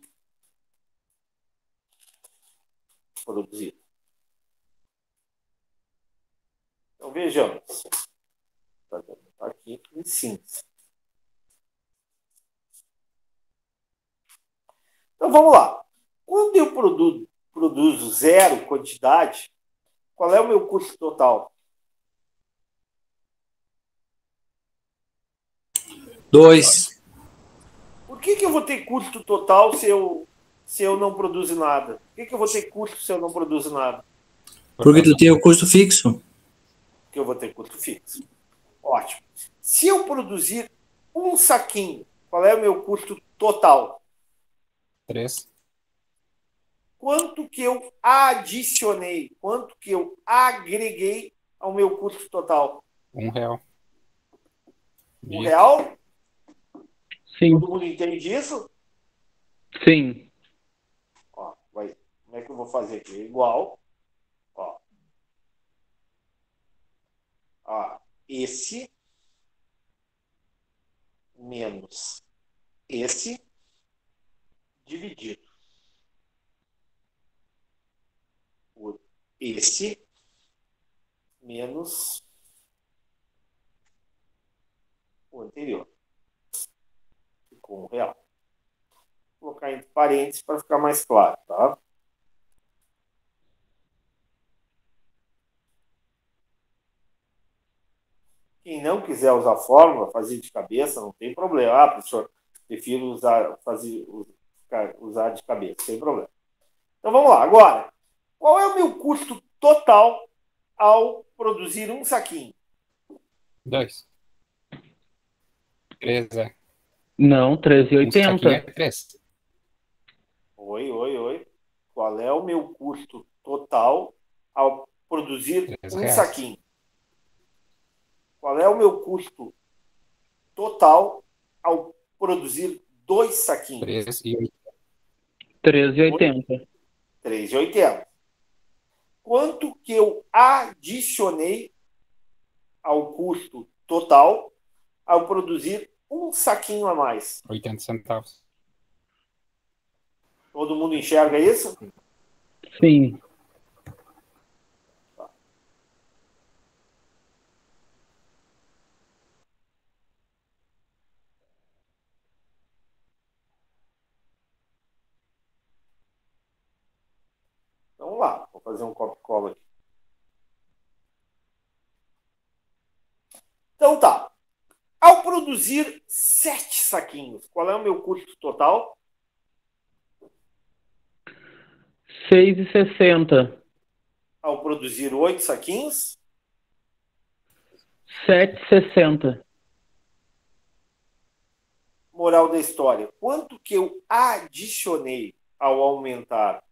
produzida. Então, vejamos. Está aqui em cinza. Então, vamos lá. Quando eu produzo zero quantidade, qual é o meu custo total? 2. Por que eu vou ter custo total se eu não produzo nada? Por que eu vou ter custo se eu não produzo nada? Porque tu tem o custo fixo. Porque eu vou ter custo fixo. Ótimo. Se eu produzir um saquinho, qual é o meu custo total? 3. Quanto que eu adicionei? Quanto que eu agreguei ao meu custo total? R$1. R$1? Sim. Todo mundo entende isso? Sim. Ó, como é que eu vou fazer aqui? Igual. Ó, esse menos esse dividido por esse menos o anterior. Ficou R$1. Vou colocar entre parênteses para ficar mais claro, tá? Quem não quiser usar fórmula, fazer de cabeça, não tem problema. Ah, professor, prefiro usar de cabeça, sem problema. Então vamos lá. Agora, qual é o meu custo total ao produzir um saquinho? 2. 3, é. Não, Um saquinho é 13,80. 3. Oi. Qual é o meu custo total ao produzir um R$3. saquinho? Qual é o meu custo total ao produzir 2 saquinhos? 13,80. 3,80. Quanto que eu adicionei ao custo total ao produzir um saquinho a mais? 80 centavos. Todo mundo enxerga isso? Sim. Então, vamos lá. Vou fazer um copo-cola aqui. Então, tá. Ao produzir 7 saquinhos, qual é o meu custo total? 6,60. Ao produzir 8 saquinhos? 7,60. Moral da história. Quanto que eu adicionei ao aumentar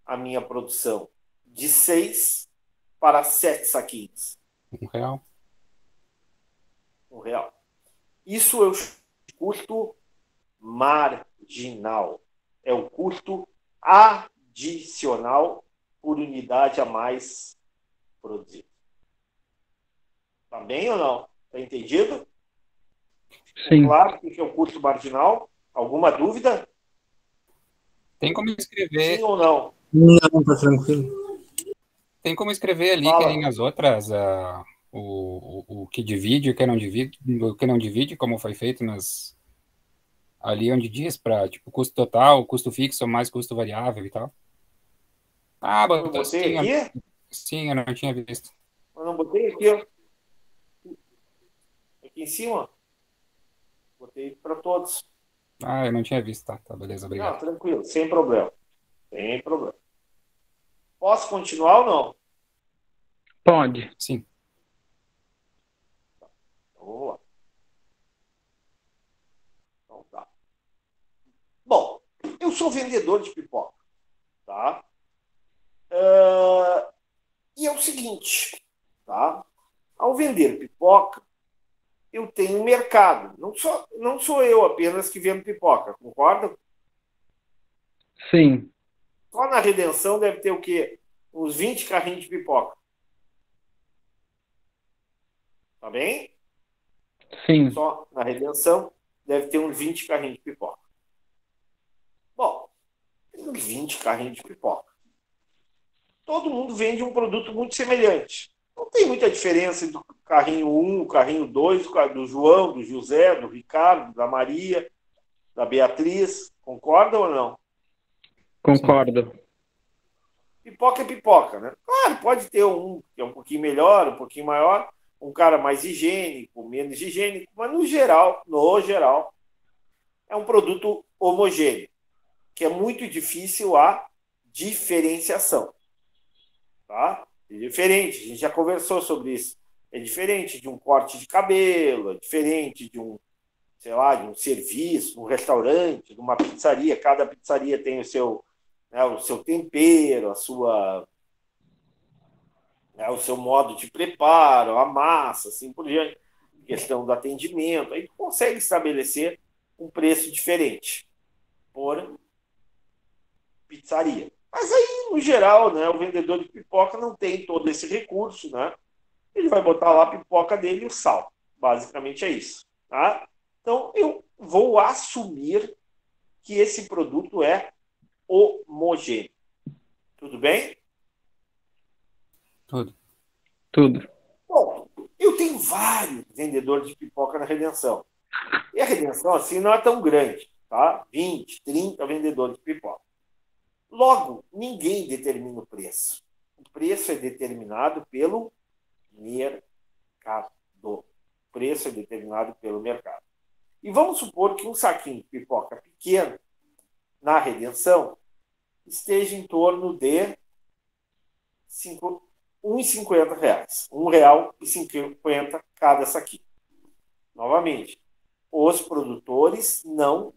a minha produção de 6 para 7 saquinhos? R$1. R$1. Isso eu chamo de custo marginal. É o custo adicional por unidade a mais produzida. Tá bem ou não? Tá entendido? Sim. Claro, o que é o custo marginal? Alguma dúvida? Tem como escrever, Sim ou não? Não, tá tranquilo. tem como escrever ali, Fala. que nem as outras, o que divide, o que não divide, como foi feito ali onde diz para, tipo, custo total, custo fixo mais custo variável e tal. Ah, Eu botou botei sim, aqui? sim, eu não tinha visto. Eu não botei aqui, ó. Aqui em cima. Botei para todos. Ah, eu não tinha visto, tá, beleza, Não, obrigado. tranquilo, sem problema. Sem problema. Posso continuar ou não? Pode. Sim, Então, vamos lá. Então, tá. Bom, eu sou vendedor de pipoca, tá? E é o seguinte, tá? Ao vender pipoca, eu tenho um mercado. Não sou eu apenas que vendo pipoca, concorda? Sim. Só na Redenção deve ter o quê? Uns 20 carrinhos de pipoca. Tá bem? Sim. Só na Redenção deve ter uns 20 carrinhos de pipoca. Bom, tem uns 20 carrinhos de pipoca. Todo mundo vende um produto muito semelhante. Não tem muita diferença do carrinho 1, o carrinho 2, do João, do José, do Ricardo, da Maria, da Beatriz. Concorda ou não? Concordo. Pipoca é pipoca, né? Claro, pode ter um que é um pouquinho melhor, um pouquinho maior, um cara mais higiênico, menos higiênico, mas no geral, é um produto homogêneo, que é muito difícil a diferenciação. Tá? É diferente, a gente já conversou sobre isso. É diferente de um corte de cabelo, é diferente de um, sei lá, de um serviço, um restaurante, de uma pizzaria. Cada pizzaria tem o seu tempero, o seu modo de preparo, a massa, assim por diante. Questão do atendimento. Aí tu consegue estabelecer um preço diferente por pizzaria. Mas aí, no geral, né, o vendedor de pipoca não tem todo esse recurso, né? Ele vai botar lá a pipoca dele e o sal. Basicamente é isso. Tá? Então, eu vou assumir que esse produto é homogêneo. Tudo bem? Tudo. Bom, eu tenho vários vendedores de pipoca na Redenção. E a Redenção, assim, não é tão grande. Tá? 20, 30 vendedores de pipoca. Logo, ninguém determina o preço. O preço é determinado pelo mercado. O preço é determinado pelo mercado. E vamos supor que um saquinho de pipoca pequeno, na Redenção, esteja em torno de R$ 1,50. R$ 1,50 cada saquinho. Novamente, os produtores não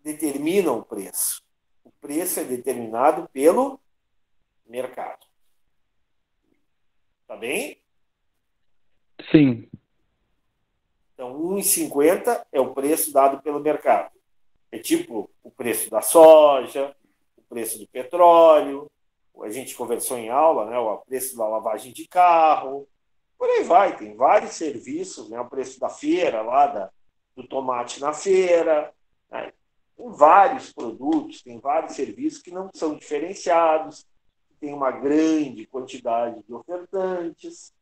determinam o preço. O preço é determinado pelo mercado. Tá bem? Sim. Então, R$ 1,50 é o preço dado pelo mercado. É tipo o preço da soja, o preço do petróleo, a gente conversou em aula, né, o preço da lavagem de carro, por aí vai, tem vários serviços, né, o preço da feira, do tomate na feira, né, tem vários produtos, tem vários serviços que não são diferenciados, tem uma grande quantidade de ofertantes.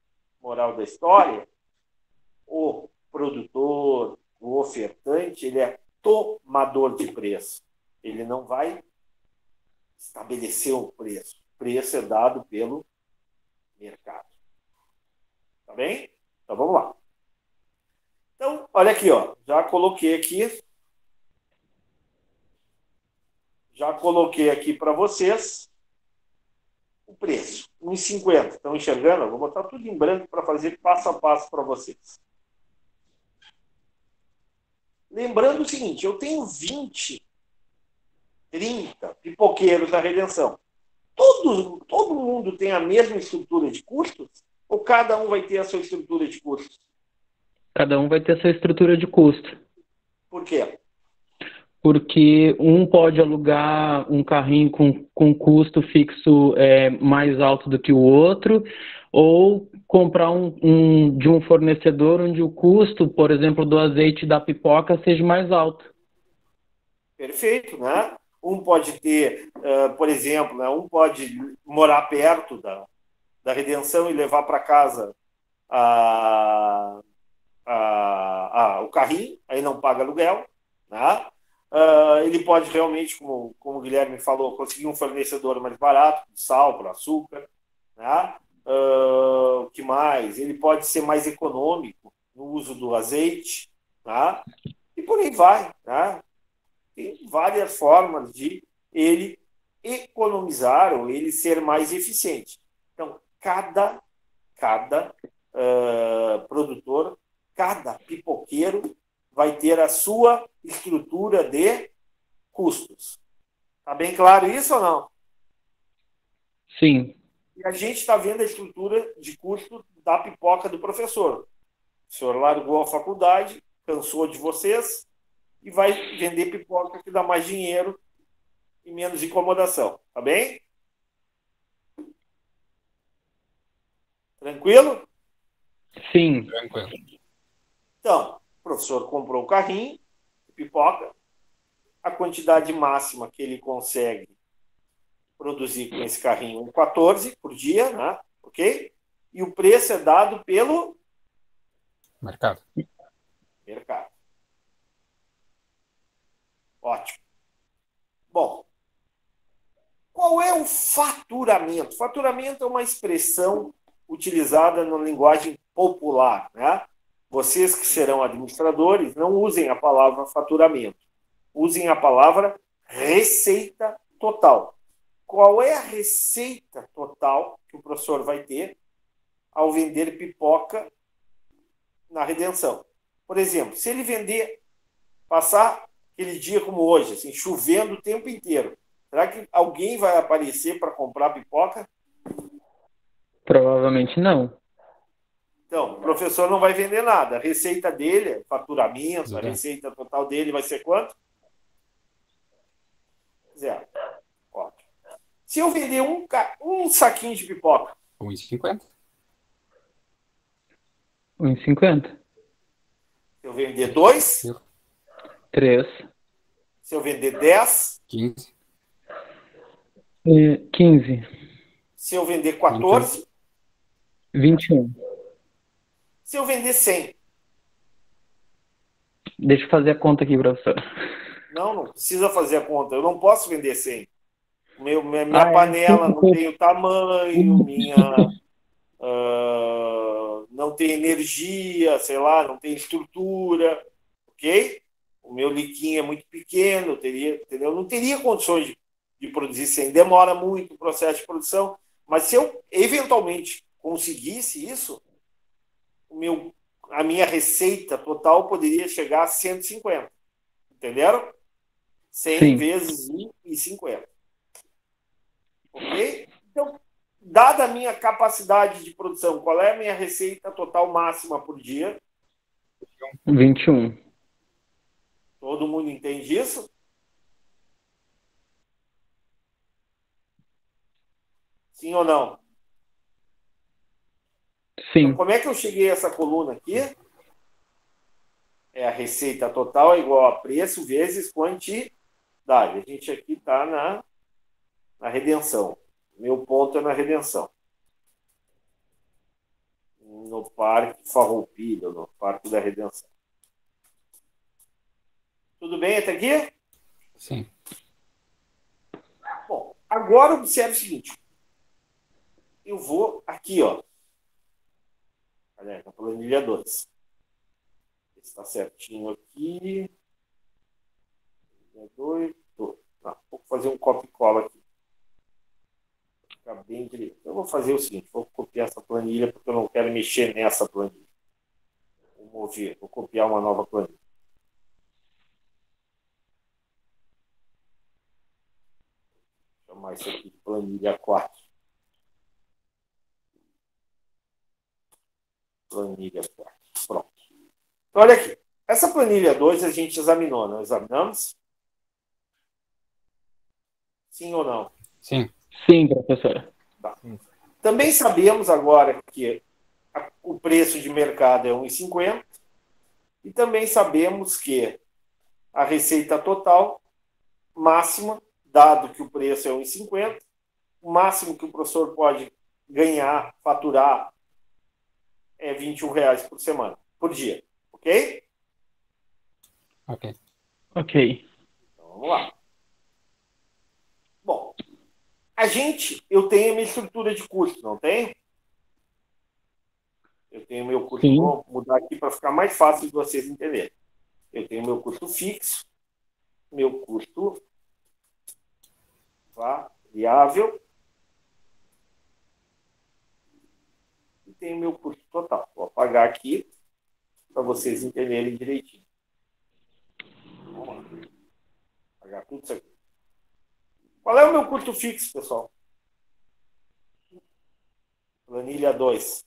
Moral da história, o produtor, o ofertante, ele é tomador de preço. Ele não vai estabelecer um preço. O preço é dado pelo mercado. Tá bem? Então vamos lá. Então, olha aqui, ó. Já coloquei aqui para vocês o preço. R$ 1,50. Estão enxergando? Eu vou botar tudo em branco para fazer passo a passo para vocês. Lembrando o seguinte, eu tenho 20, 30 pipoqueiros na Redenção. Todo mundo tem a mesma estrutura de custos? Ou cada um vai ter a sua estrutura de custos? Cada um vai ter sua estrutura de custo. Por quê? Porque um pode alugar um carrinho com custo fixo mais alto do que o outro, ou comprar de um fornecedor onde o custo, por exemplo, do azeite da pipoca seja mais alto. Perfeito, né? Um pode ter, por exemplo, né, um pode morar perto da Redenção e levar para casa o carrinho, aí não paga aluguel, né? Ele pode realmente, como o Guilherme falou, conseguir um fornecedor mais barato, de sal, para açúcar, né? O que mais? Ele pode ser mais econômico no uso do azeite, né? E por aí vai, né? Tem várias formas de ele economizar ou ele ser mais eficiente. Então, cada produtor, cada pipoqueiro vai ter a sua estrutura de custos. Está bem claro isso ou não? Sim. E a gente está vendo a estrutura de custo da pipoca do professor. O senhor largou a faculdade, cansou de vocês e vai vender pipoca que dá mais dinheiro e menos incomodação. Tá bem? Tranquilo? Sim. Tranquilo. Então, o professor comprou um carrinho de pipoca, a quantidade máxima que ele consegue produzir com esse carrinho é 14 por dia, né? Ok? E o preço é dado pelo Mercado. mercado. Ótimo. Bom, qual é o faturamento? Faturamento é uma expressão utilizada na linguagem popular, né? Vocês que serão administradores, não usem a palavra faturamento. Usem a palavra receita total. Qual é a receita total que o professor vai ter ao vender pipoca na Redenção? Por exemplo, se ele passar aquele dia como hoje, assim, chovendo o tempo inteiro, será que alguém vai aparecer para comprar pipoca? Provavelmente não. Então, o professor não vai vender nada. A receita dele, faturamento, a Zero. receita total dele vai ser quanto? 0. Ótimo. Se eu vender um saquinho de pipoca, 1,50. 1,50. se eu vender 2, 3. se eu vender 10, 15. 15. se eu vender 14, 21. se eu vender 100. Deixa eu fazer a conta aqui, professor. Não precisa fazer a conta. Eu não posso vender 100. Minha panela não tem o tamanho, não tem energia, sei lá, não tem estrutura, ok? O meu liquinho é muito pequeno, entendeu? Não teria condições de produzir 100. Demora muito o processo de produção, mas se eu eventualmente conseguisse isso, a minha receita total poderia chegar a 150. Entenderam? 100 Sim. vezes 1,50. Ok? Então, dada a minha capacidade de produção, qual é a minha receita total máxima por dia? 21. Todo mundo entende isso? Sim ou não? Sim. Então, como é que eu cheguei a essa coluna aqui? É a receita total igual a preço vezes quantidade. A gente aqui está na Redenção. Meu ponto é na Redenção. No Parque Farroupilha, no Parque da Redenção. Tudo bem até aqui? Sim. Bom, agora observe o seguinte. Eu vou aqui, ó. Olha, na planilha 2. Está certinho aqui. Planilha 2. Vou fazer um copy e cola aqui. Ficar bem direito. Eu vou fazer o seguinte, vou copiar essa planilha porque eu não quero mexer nessa planilha. Vou copiar uma nova planilha. Vou chamar isso aqui de planilha 4. Planilha 4. Pronto. Olha aqui. Essa planilha 2 a gente examinou, não examinamos? Sim ou não? Sim. Sim, professora. Também sabemos agora que o preço de mercado é 1,50 e também sabemos que a receita total máxima, dado que o preço é 1,50, o máximo que o professor pode ganhar, faturar, é R$ 21 por semana, por dia. Ok? Ok. Ok. Então, vamos lá. Bom, eu tenho a minha estrutura de custo, não tem? Eu tenho meu custo, Sim. vou mudar aqui para ficar mais fácil de vocês entenderem. Eu tenho meu custo fixo, meu custo variável e tenho meu custo total. Vou apagar aqui para vocês entenderem direitinho. Vamos lá. Apagar tudo isso aqui. Qual é o meu custo fixo, pessoal? Planilha 2.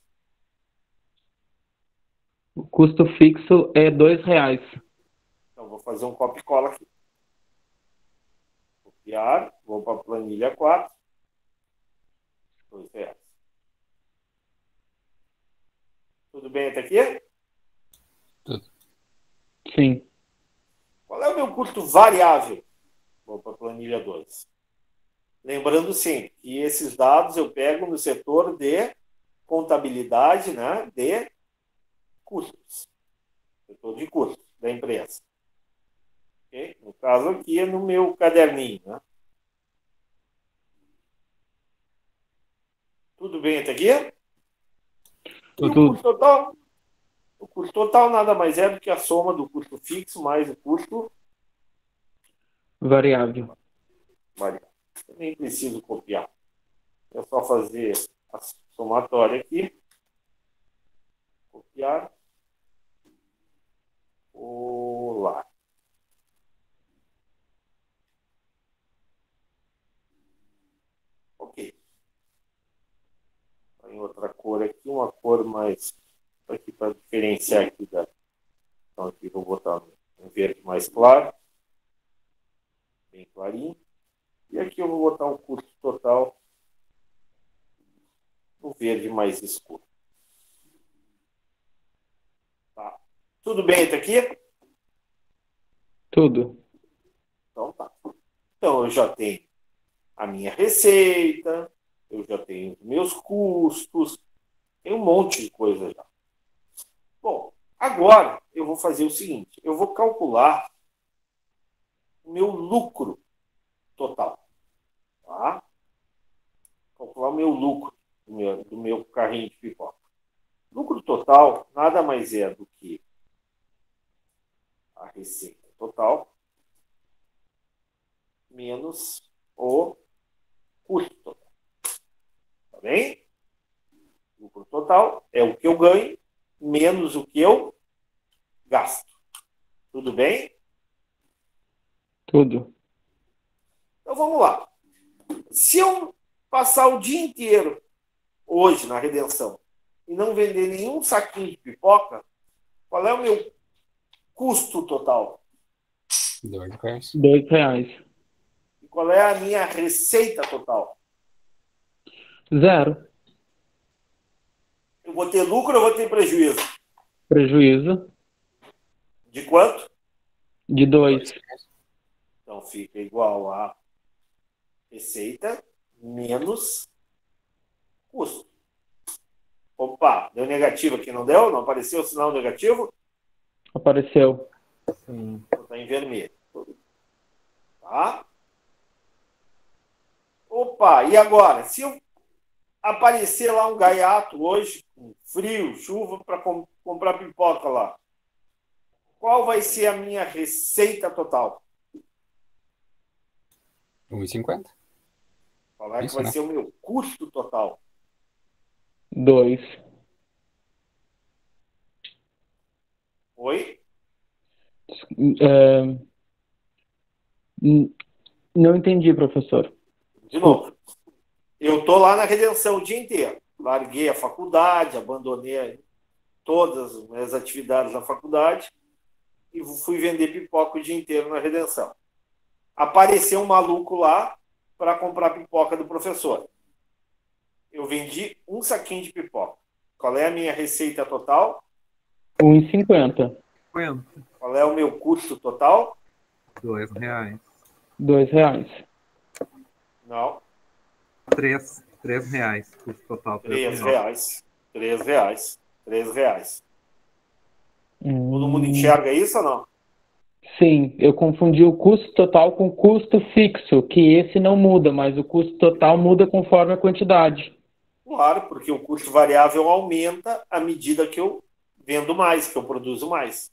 O custo fixo é R$ 2. Então, vou fazer um copy e cola aqui. Copiar, vou para a planilha 4. R$ 2. Tudo bem até aqui? Sim. Qual é o meu custo variável? Vou para a planilha 2. Lembrando sempre que esses dados eu pego no setor de contabilidade, né, de custos. Setor de custos da empresa. Okay? No caso aqui é no meu caderninho. Né? Tudo bem até aqui? E o custo total? O custo total nada mais é do que a soma do custo fixo mais o custo Variável. variável. Eu nem preciso copiar. É só fazer a somatória aqui. Copiar. Olá. Ok. Em outra cor aqui, uma cor mais aqui para diferenciar aqui da. Então aqui vou botar um verde mais claro, bem clarinho. E aqui eu vou botar o custo total no verde mais escuro. Tá. Tudo bem até aqui? Tudo. Então tá. Então eu já tenho a minha receita, eu já tenho os meus custos, tem um monte de coisa já. Bom, agora eu vou fazer o seguinte, eu vou calcular o meu lucro total. Tá? Calcular o meu lucro do meu carrinho de pipoca. Lucro total nada mais é do que a receita total menos o custo total. Tá bem? Lucro total é o que eu ganho menos o que eu gasto. Tudo bem? Tudo. Então vamos lá. Se eu passar o dia inteiro hoje na Redenção e não vender nenhum saquinho de pipoca, qual é o meu custo total? R$ 2. R$ 2. E qual é a minha receita total? 0. Eu vou ter lucro ou eu vou ter prejuízo? Prejuízo. De quanto? De 2. Então fica igual a receita menos custo. Opa, deu negativo aqui, não deu? Não apareceu o sinal negativo? Apareceu. Sim. Está em vermelho. Tá? Opa, e agora? Se eu aparecer lá um gaiato hoje, com frio, chuva, para comprar pipoca lá, qual vai ser a minha receita total? 1,50. Qual é que Isso, vai né? ser o meu custo total? 2. Oi? Não entendi, professor. De novo. Eu estou lá na Redenção o dia inteiro. Larguei a faculdade, abandonei todas as minhas atividades na faculdade e fui vender pipoca o dia inteiro na Redenção. Apareceu um maluco lá para comprar pipoca do professor. Eu vendi um saquinho de pipoca. Qual é a minha receita total? 1,50. 50. Qual é o meu custo total? R$2. R$2. Não. R$3. Custo total, R$3. R$3. Todo mundo enxerga isso ou não? Sim, eu confundi o custo total com o custo fixo, que esse não muda, mas o custo total muda conforme a quantidade. Claro, porque o custo variável aumenta à medida que eu vendo mais, que eu produzo mais.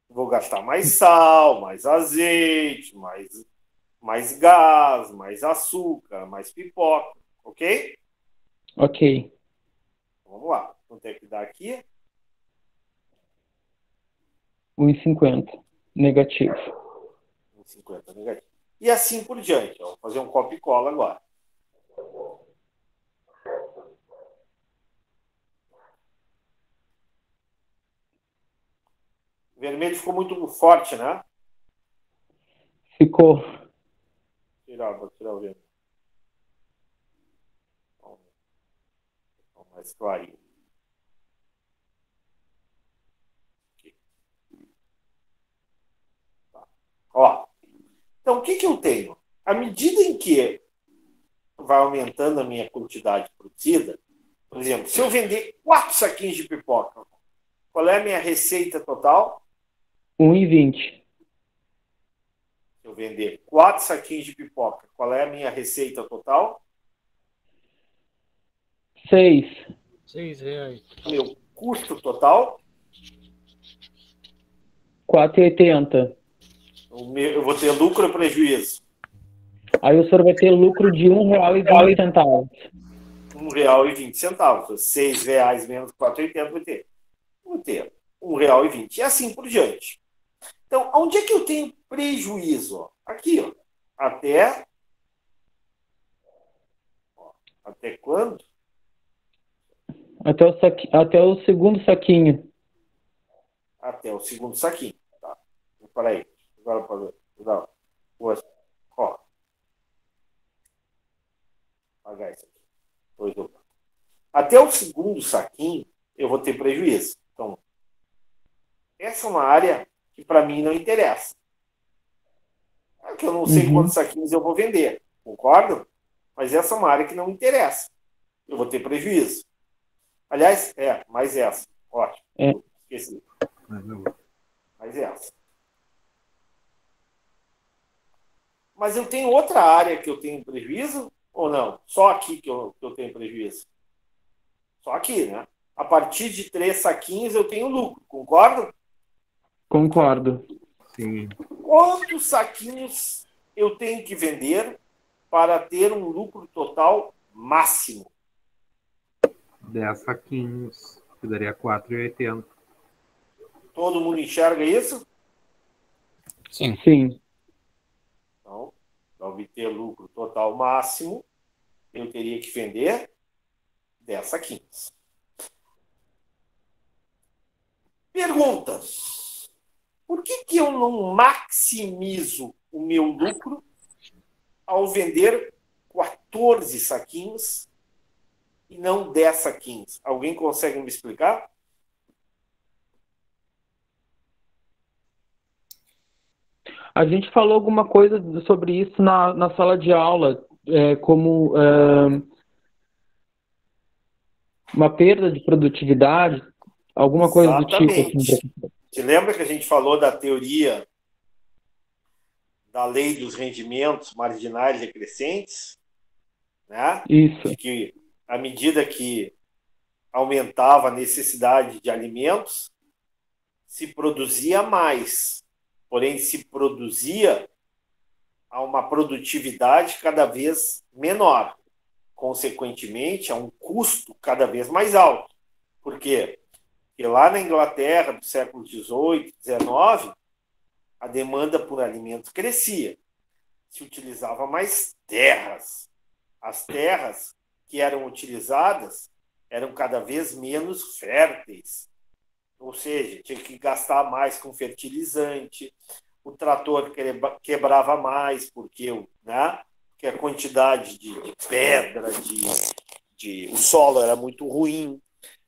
Vou gastar mais sal, mais azeite, mais gás, mais açúcar, mais pipoca, ok? Ok. Vamos lá. Quanto é que dá aqui? 1,50. Negativo. 1,50 negativo. E assim por diante. Ó. Vou fazer um copo e cola agora. O vermelho ficou muito forte, né? Ficou. Vou tirar o vermelho. Mais clarinho. Aqui. Tá. Ó. Então, o que eu tenho? À medida em que vai aumentando a minha quantidade produzida, por exemplo, se eu vender 4 saquinhos de pipoca, qual é a minha receita total? 1,20. Se eu vender 4 saquinhos de pipoca, qual é a minha receita total? 6. R$6. Meu custo total? 4,80. Eu vou ter lucro ou prejuízo? Aí o senhor vai ter lucro de R$1,20. R$1,20. R$6 menos 4,80 vou ter R$1,20. E assim por diante. Então, onde é que eu tenho prejuízo? Aqui, ó. Até quando? Até o segundo saquinho. Até o segundo saquinho. Tá. Para aí. Agora para ó. Apagar isso aqui. Até o segundo saquinho, eu vou ter prejuízo. Então, essa é uma área que para mim não interessa. É que eu não sei quantos saquinhos eu vou vender. Concordo? Mas essa é uma área que não me interessa. Eu vou ter prejuízo. Aliás, mais essa. Ótimo. Esqueci. Mais essa. Mas eu tenho outra área que eu tenho prejuízo ou não? Só aqui que eu tenho prejuízo. Só aqui, né? A partir de 3 saquinhos eu tenho lucro. Concordo? Concordo. Sim. Quantos saquinhos eu tenho que vender para ter um lucro total máximo? 10 saquinhos, que daria R$4,80. Todo mundo enxerga isso? Sim. Sim. Então, para obter lucro total máximo, eu teria que vender 10 saquinhos. Pergunta. Por que eu não maximizo o meu lucro ao vender 14 saquinhos e não 10 saquinhos? Alguém consegue me explicar? A gente falou alguma coisa sobre isso na sala de aula, como uma perda de produtividade, alguma coisa do tipo. Exatamente. Você lembra que a gente falou da teoria da lei dos rendimentos marginais decrescentes? Né? Isso. De que, à medida que aumentava a necessidade de alimentos, se produzia mais. Porém, se produzia a uma produtividade cada vez menor. Consequentemente, a um custo cada vez mais alto. Por quê? Porque lá na Inglaterra, do século XVIII, XIX, a demanda por alimentos crescia. Se utilizava mais terras. As terras que eram utilizadas eram cada vez menos férteis. ou seja, tinha que gastar mais com fertilizante, o trator quebrava mais, porque, né, porque a quantidade de pedra, o solo era muito ruim,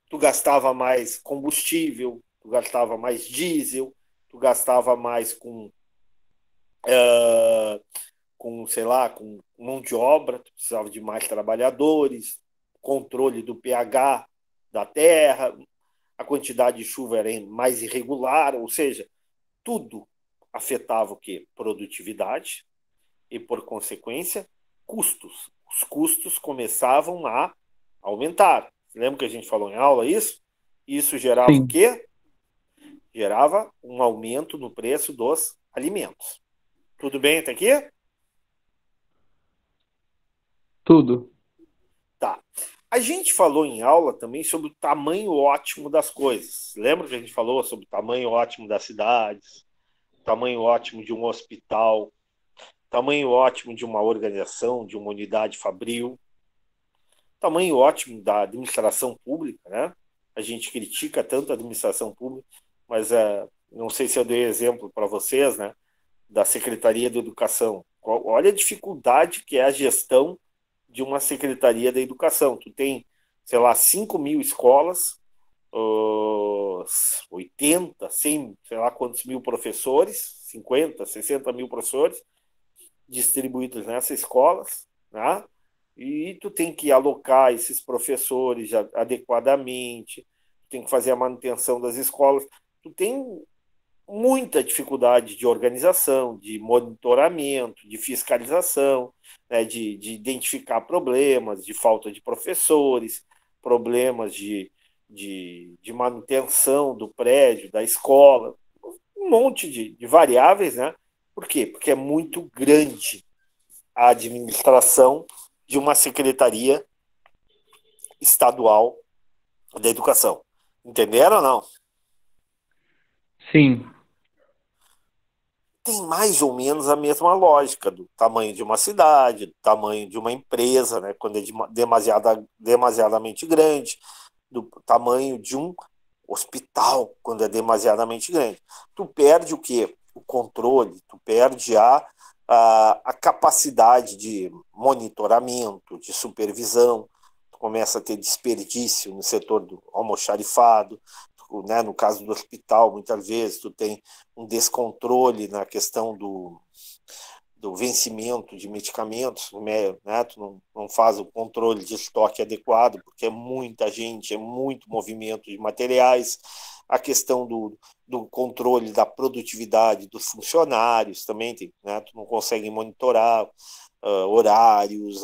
tu gastava mais combustível, tu gastava mais diesel, tu gastava mais sei lá, com mão de obra, tu precisava de mais trabalhadores, controle do pH da terra, a quantidade de chuva era mais irregular, ou seja, tudo afetava o quê? Produtividade e, por consequência, custos. Os custos começavam a aumentar. Lembra que a gente falou em aula isso? Isso gerava o quê? Gerava um aumento no preço dos alimentos. Tudo bem até aqui? Tudo. Tá. A gente falou em aula também sobre o tamanho ótimo das coisas. Lembra que a gente falou sobre o tamanho ótimo das cidades, tamanho ótimo de um hospital, tamanho ótimo de uma organização, de uma unidade fabril, tamanho ótimo da administração pública, né? A gente critica tanto a administração pública, mas não sei se eu dei exemplo para vocês, né? Da Secretaria de Educação. Olha a dificuldade que é a gestão de uma Secretaria da Educação. Tu tem, sei lá, 5.000 escolas, 80, 100, sei lá quantos mil professores, 50, 60 mil professores distribuídos nessas escolas, né? E tu tem que alocar esses professores adequadamente, tu tem que fazer a manutenção das escolas, tu tem muita dificuldade de organização, de monitoramento, de fiscalização, né, de identificar problemas, de falta de professores, problemas de manutenção do prédio, da escola, um monte de variáveis, né? Por quê? Porque é muito grande a administração de uma secretaria estadual da educação. Entenderam ou não? Sim. Tem mais ou menos a mesma lógica do tamanho de uma cidade, do tamanho de uma empresa, né, quando é demasiadamente grande, do tamanho de um hospital, quando é demasiadamente grande. Tu perde o quê? O controle, tu perde a capacidade de monitoramento, de supervisão, tu começa a ter desperdício no setor do almoxarifado, né, no caso do hospital, muitas vezes tu tem um descontrole na questão do vencimento de medicamentos, né, tu não faz o controle de estoque adequado, porque é muita gente, é muito movimento de materiais, a questão do controle da produtividade dos funcionários também, né, tu não consegue monitorar horários,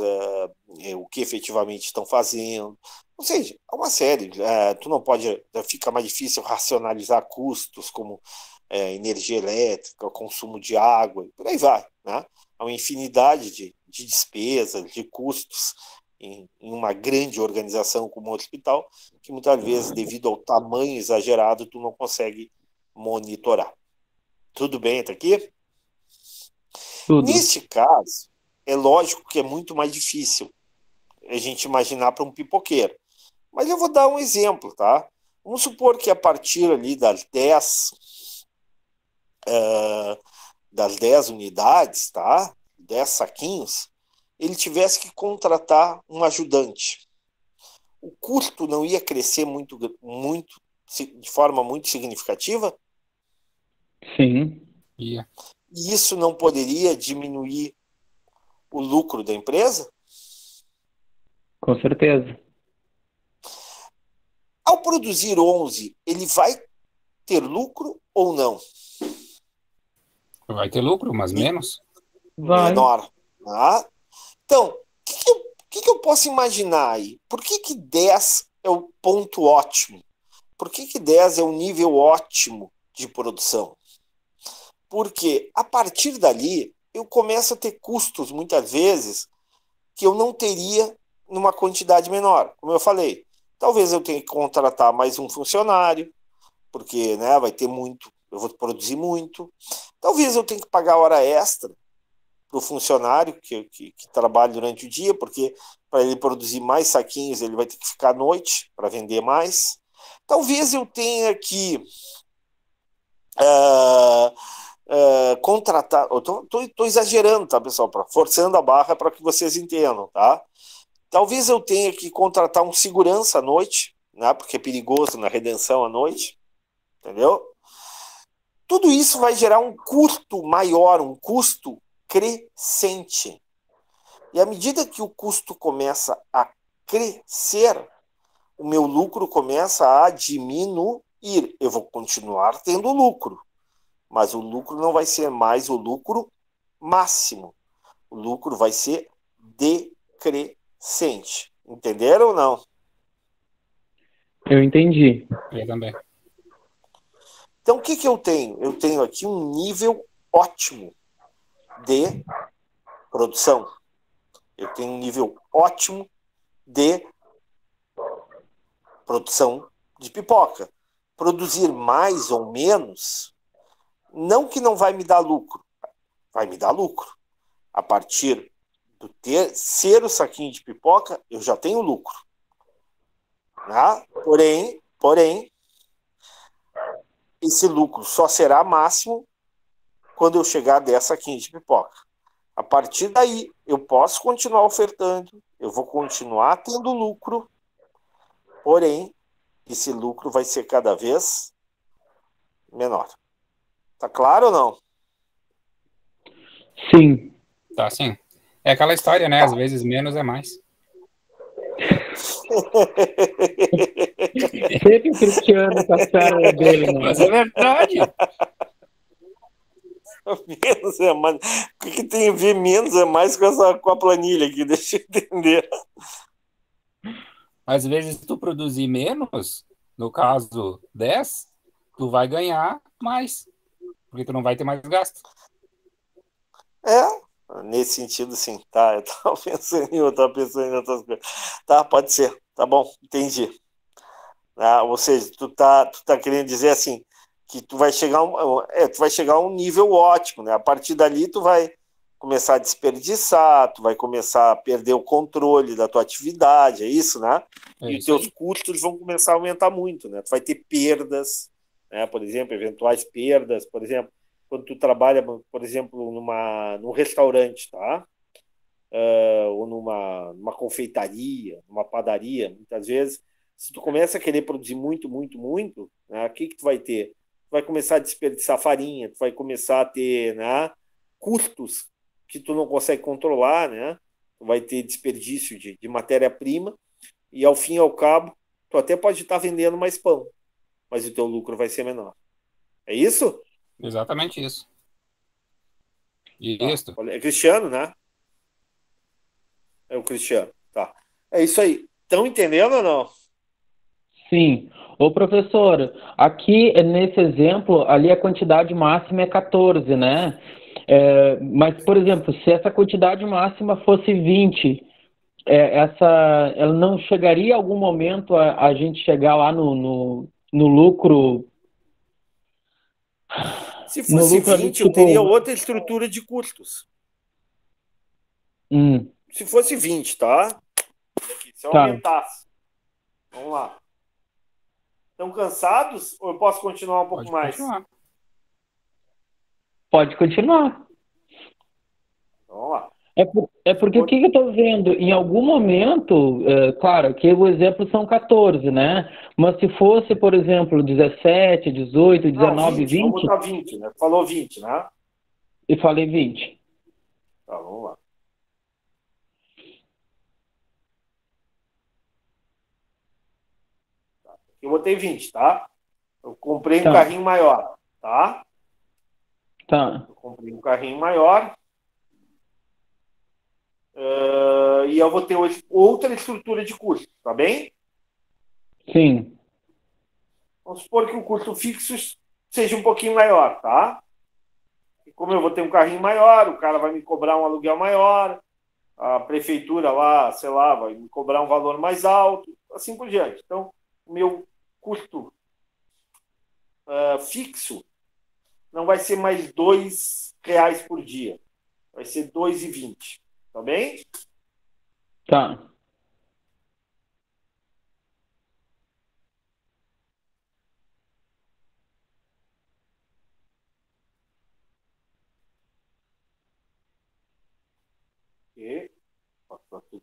o que efetivamente estão fazendo. Ou seja, é uma série. Tu não pode. Fica mais difícil racionalizar custos como energia elétrica, consumo de água, e por aí vai. Né? Há uma infinidade de despesas, de custos em uma grande organização como um hospital, que muitas vezes, devido ao tamanho exagerado, tu não consegue monitorar. Tudo bem até aqui? Tudo. Neste caso, é lógico que é muito mais difícil a gente imaginar para um pipoqueiro. Mas eu vou dar um exemplo, tá? Vamos supor que a partir ali das 10 unidades, tá? 10 saquinhos, ele tivesse que contratar um ajudante. O custo não ia crescer muito, de forma muito significativa? Sim. Yeah. E isso não poderia diminuir o lucro da empresa? Com certeza. Ao produzir 11, ele vai ter lucro ou não? Vai ter lucro, mas menos. Vai. Menor. Tá? Então, o que eu posso imaginar aí? Por que 10 é o ponto ótimo? Por que 10 é o nível ótimo de produção? Porque a partir dali eu começo a ter custos, muitas vezes, que eu não teria numa quantidade menor. Como eu falei, talvez eu tenha que contratar mais um funcionário, porque, né, vai ter muito, eu vou produzir muito. Talvez eu tenha que pagar hora extra para o funcionário que trabalha durante o dia, porque para ele produzir mais saquinhos, ele vai ter que ficar à noite para vender mais. Talvez eu tenha que contratar. Eu tô exagerando, tá, pessoal? Forçando a barra para que vocês entendam, tá? Talvez eu tenha que contratar um segurança à noite, né? Porque é perigoso na redenção à noite, entendeu? Tudo isso vai gerar um custo maior, um custo crescente. E à medida que o custo começa a crescer, o meu lucro começa a diminuir. Eu vou continuar tendo lucro, mas o lucro não vai ser mais o lucro máximo. O lucro vai ser decrescente. Entenderam ou não? Eu entendi. Eu também. Então, o que eu tenho? Eu tenho aqui um nível ótimo de produção. Eu tenho um nível ótimo de produção de pipoca. Produzir mais ou menos, não que não vai me dar lucro, vai me dar lucro. A partir do terceiro saquinho de pipoca, eu já tenho lucro. Né? Porém, esse lucro só será máximo quando eu chegar a 10 saquinhos de pipoca. A partir daí, eu posso continuar ofertando, eu vou continuar tendo lucro, porém, esse lucro vai ser cada vez menor. Tá claro ou não? Sim. Tá, sim. É aquela história, né? Às vezes menos é mais. Sempre o Cristiano com as pérolas dele, né? Mas é verdade. Menos é mais. O que tem a ver menos é mais com a planilha aqui? Deixa eu entender. Às vezes tu produzir menos, no caso 10, tu vai ganhar mais, porque tu não vai ter mais gasto. Nesse sentido, sim. Tá, eu tava pensando em outras coisas. Tá, pode ser. Tá bom, entendi. Ou seja, tu tá querendo dizer assim, que tu vai chegar a um nível ótimo, né? A partir dali tu vai começar a desperdiçar, tu vai começar a perder o controle da tua atividade, é isso, né? E os teus custos vão começar a aumentar muito, né? Tu vai ter perdas, né? Por exemplo, eventuais perdas, por exemplo, quando tu trabalha, por exemplo, num restaurante, tá? Ou numa confeitaria, numa padaria, muitas vezes, se tu começa a querer produzir muito, muito, muito, né, o que tu vai ter? Tu vai começar a desperdiçar farinha, tu vai começar a ter, né, custos que tu não consegue controlar, né? Tu vai ter desperdício de matéria-prima e, ao fim e ao cabo, tu até pode estar vendendo mais pão, mas o teu lucro vai ser menor. É isso? Exatamente isso. Isso. É Cristiano, né? É o Cristiano, tá. É isso aí. Estão entendendo ou não? Sim. Ô, professor, aqui nesse exemplo, ali a quantidade máxima é 14, né? Mas, por exemplo, se essa quantidade máxima fosse 20, ela não chegaria em algum momento a gente chegar lá no lucro? Se fosse 20, eu teria outra estrutura de custos. Se fosse 20, tá? Se eu aumentasse. Vamos lá. Estão cansados ou eu posso continuar um pouco mais? Pode continuar. Vamos lá. Porque o que eu estou vendo? Em algum momento, claro, que o exemplo são 14, né? Mas se fosse, por exemplo, 17, 18, 19, 20... Vamos botar 20, né? Falou 20, né? E falei 20. Tá, vamos lá. Eu botei 20, tá? Eu comprei um carrinho maior, tá? Tá. Eu comprei um carrinho maior. E eu vou ter hoje outra estrutura de custo, tá bem? Sim. Vamos supor que o custo fixo seja um pouquinho maior, tá? E como eu vou ter um carrinho maior, o cara vai me cobrar um aluguel maior, a prefeitura lá, sei lá, vai me cobrar um valor mais alto, assim por diante. Então, o meu custo fixo não vai ser mais R$2 por dia. Vai ser R$2,20. Tá bem? Tá.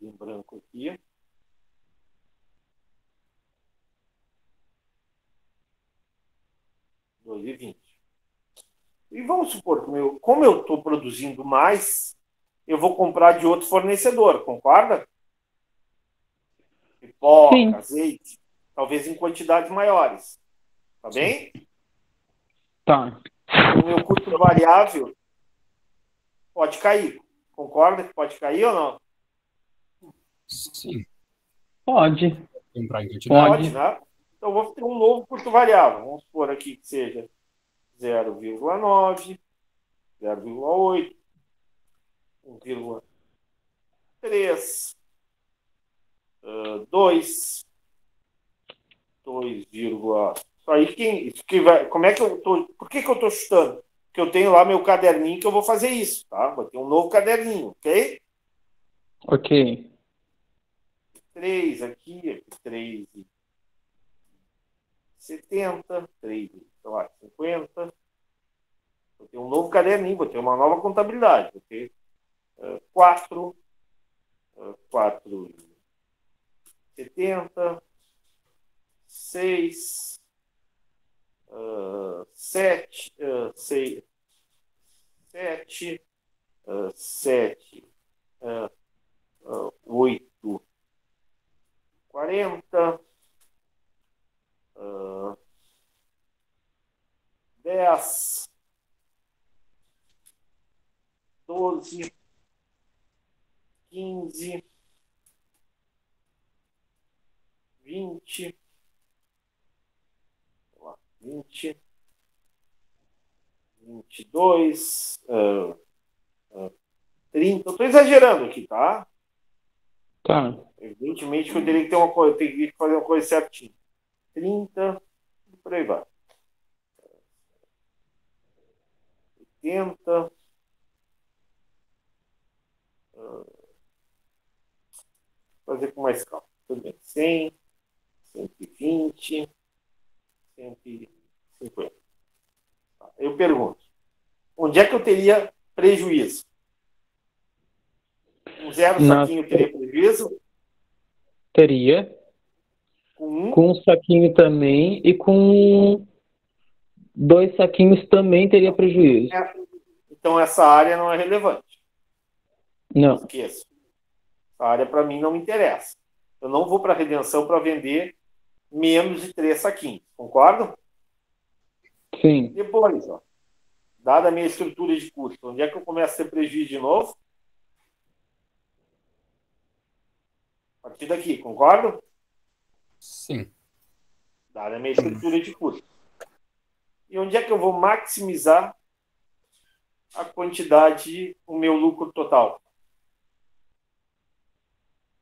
em branco aqui. R$2,20. E vamos supor que como eu estou produzindo mais, eu vou comprar de outro fornecedor, concorda? Pipoca, Sim. azeite, talvez em quantidades maiores. Tá bem? Tá. O meu custo variável pode cair. Concorda que pode cair ou não? Sim. Pode. Comprar em quantidade. Pode, né? Então, eu vou ter um novo custo variável. Vamos supor aqui que seja 0,9, 0,8, 1,3, 2, 2, isso aí isso que vai, como é que eu tô, por que eu estou chutando? Porque eu tenho lá meu caderninho que eu vou fazer isso, tá? Vou ter um novo caderninho, ok? Ok. 3 aqui 3,70, 3,50. Vou ter um novo caderninho, vou ter uma nova contabilidade. Vou ter 4, 4,70, 6, 7, 6, 7, 7, 8, 40, 10, 12, 15, 20, 22, 30. Eu estou exagerando aqui, tá? Tá. Evidentemente que eu teria que ter uma coisa, eu teria que fazer uma coisa certinha. 30, e por aí vai. 80. Fazer com mais calma. Tudo bem. 100, 120, 150. Eu pergunto, onde é que eu teria prejuízo? Com 0 saquinho eu teria prejuízo? Teria. Com 1? Com um saquinho também e com 2 saquinhos também teria prejuízo. Então essa área não é relevante. Não. Esqueço. Essa área para mim não me interessa. Eu não vou para a redenção para vender menos de 3 saquinhos. Concordam? Sim. Depois, ó, dada a minha estrutura de custo, onde é que eu começo a ter prejuízo de novo? A partir daqui, concordam? Sim. Dada a minha estrutura de custo. E onde é que eu vou maximizar a quantidade, o meu lucro total?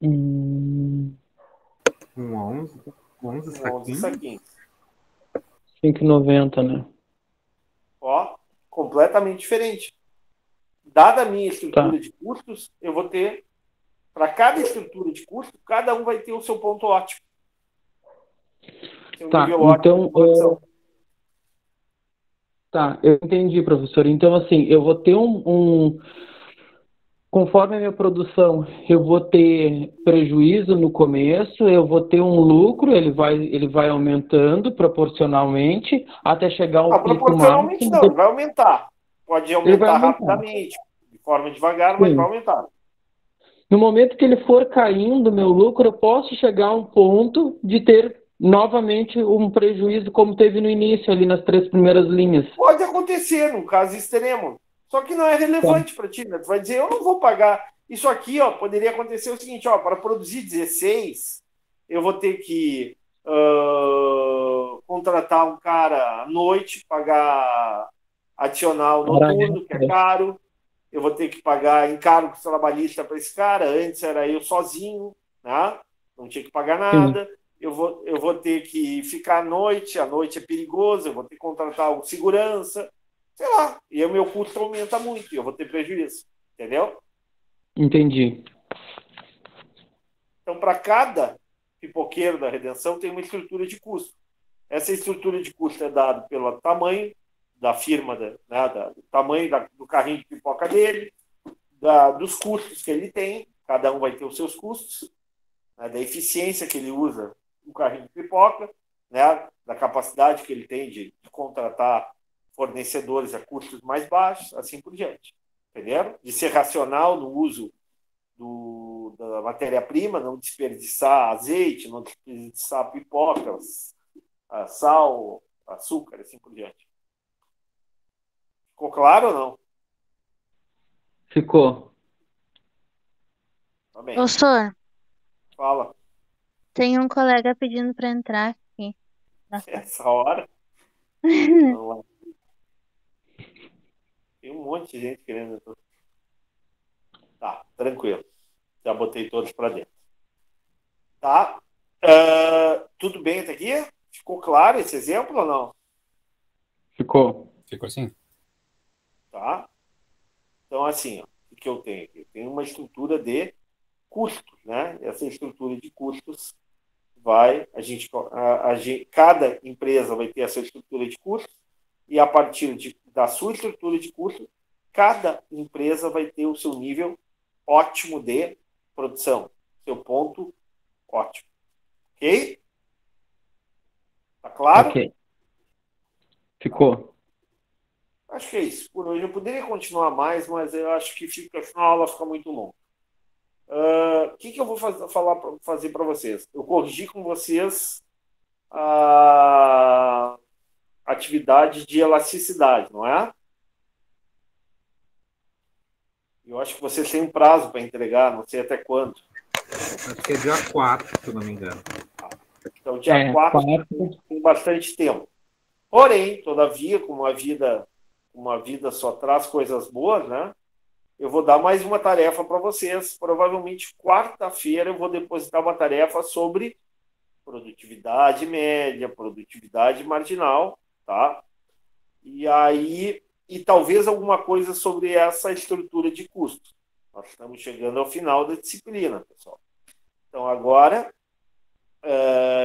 Com 11 11 saquinhos. saquinhos. 5,90, né? Ó, completamente diferente. Dada a minha estrutura de custos, eu vou ter, para cada estrutura de custo, cada um vai ter o seu ponto ótimo. Seu nível ótimo de produção. Tá, eu entendi, professor. Então, assim, eu vou ter conforme a minha produção, eu vou ter prejuízo no começo, eu vou ter um lucro, ele vai aumentando proporcionalmente até chegar ao pico proporcionalmente máximo. não, ele vai aumentar. Pode aumentar rapidamente, de forma devagar, mas vai aumentar. No momento que ele for caindo, meu lucro, eu posso chegar a um ponto de ter novamente um prejuízo como teve no início, ali nas 3 primeiras linhas. Pode acontecer, num caso extremo. Só que não é relevante para ti, né? Tu vai dizer, eu não vou pagar. Isso aqui, ó, poderia acontecer o seguinte, ó, para produzir 16, eu vou ter que contratar um cara à noite, pagar adicional noturno, que é caro. Eu vou ter que pagar encargos trabalhistas para esse cara. Antes era eu sozinho, né? Não tinha que pagar nada. Eu vou ter que ficar à noite é perigoso, eu vou ter que contratar um segurança, sei lá, e o meu custo aumenta muito, e eu vou ter prejuízo, entendeu? Entendi. Então, para cada pipoqueiro da redenção, tem uma estrutura de custo. Essa estrutura de custo é dada pelo tamanho da firma, do tamanho do carrinho de pipoca dele, dos custos que ele tem, cada um vai ter os seus custos, né, da eficiência que ele usa no carrinho de pipoca, né, da capacidade que ele tem de contratar fornecedores a custos mais baixos, assim por diante. Entenderam? De ser racional no uso da matéria-prima, não desperdiçar azeite, não desperdiçar pipocas, sal, açúcar, assim por diante. Ficou claro ou não? Ficou. Tá bem. Professor, Fala. tem um colega pedindo para entrar aqui. Essa hora? Vamos lá. Tem um monte de gente querendo entrar. Tá, tranquilo. Já botei todos para dentro. Tá? Tudo bem até aqui? Ficou claro esse exemplo ou não? Ficou. Ficou assim? Tá? Então, assim, ó, o que eu tenho aqui? Eu tenho uma estrutura de custos, né? Essa estrutura de custos cada empresa vai ter a sua estrutura de custos e a partir da sua estrutura de custos, cada empresa vai ter o seu nível ótimo de produção, seu ponto ótimo. Ok? Tá claro? Ok. Ficou. Acho que é isso. Por hoje eu poderia continuar mais, mas eu acho que a aula fica muito longa. O que eu vou fazer para vocês? Eu corrigi com vocês a atividade de elasticidade, não é? Eu acho que vocês têm um prazo para entregar, não sei até quando. Acho que é dia 4, se eu não me engano. Então, dia 4 tem bastante tempo. Porém, todavia, como uma vida só traz coisas boas, né? Eu vou dar mais uma tarefa para vocês. Provavelmente, quarta-feira, eu vou depositar uma tarefa sobre produtividade média, produtividade marginal, tá? E talvez alguma coisa sobre essa estrutura de custos. Nós estamos chegando ao final da disciplina, pessoal. Então, agora,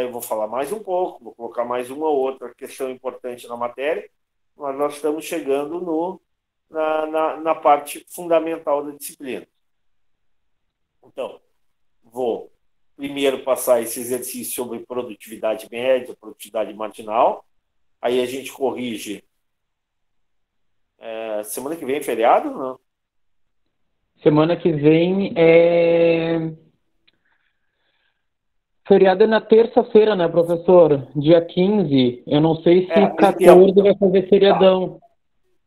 eu vou falar mais um pouco, vou colocar mais uma outra questão importante na matéria, mas nós estamos chegando na parte fundamental da disciplina. Então, vou primeiro passar esse exercício sobre produtividade média, produtividade marginal, aí a gente corrige. Semana que vem é feriado ou não? Semana que vem é... Feriado é na terça-feira, né, professor? Dia 15. Eu não sei se 14 vai fazer feriadão. Tá.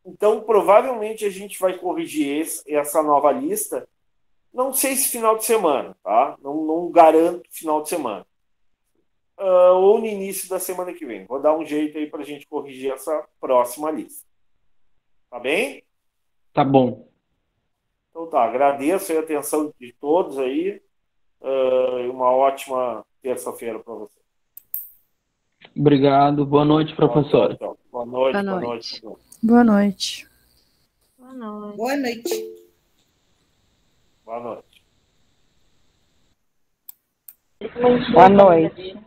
Então, provavelmente a gente vai corrigir essa nova lista. Não sei se final de semana, tá? Não garanto final de semana. Ou no início da semana que vem. Vou dar um jeito aí para a gente corrigir essa próxima lista. Tá bem? Tá bom. Então tá, agradeço a atenção de todos aí. Uma ótima terça-feira para você. Obrigado. Boa noite, professor. Então. Boa noite. Boa noite. Boa noite. Boa noite. Boa noite. Boa noite.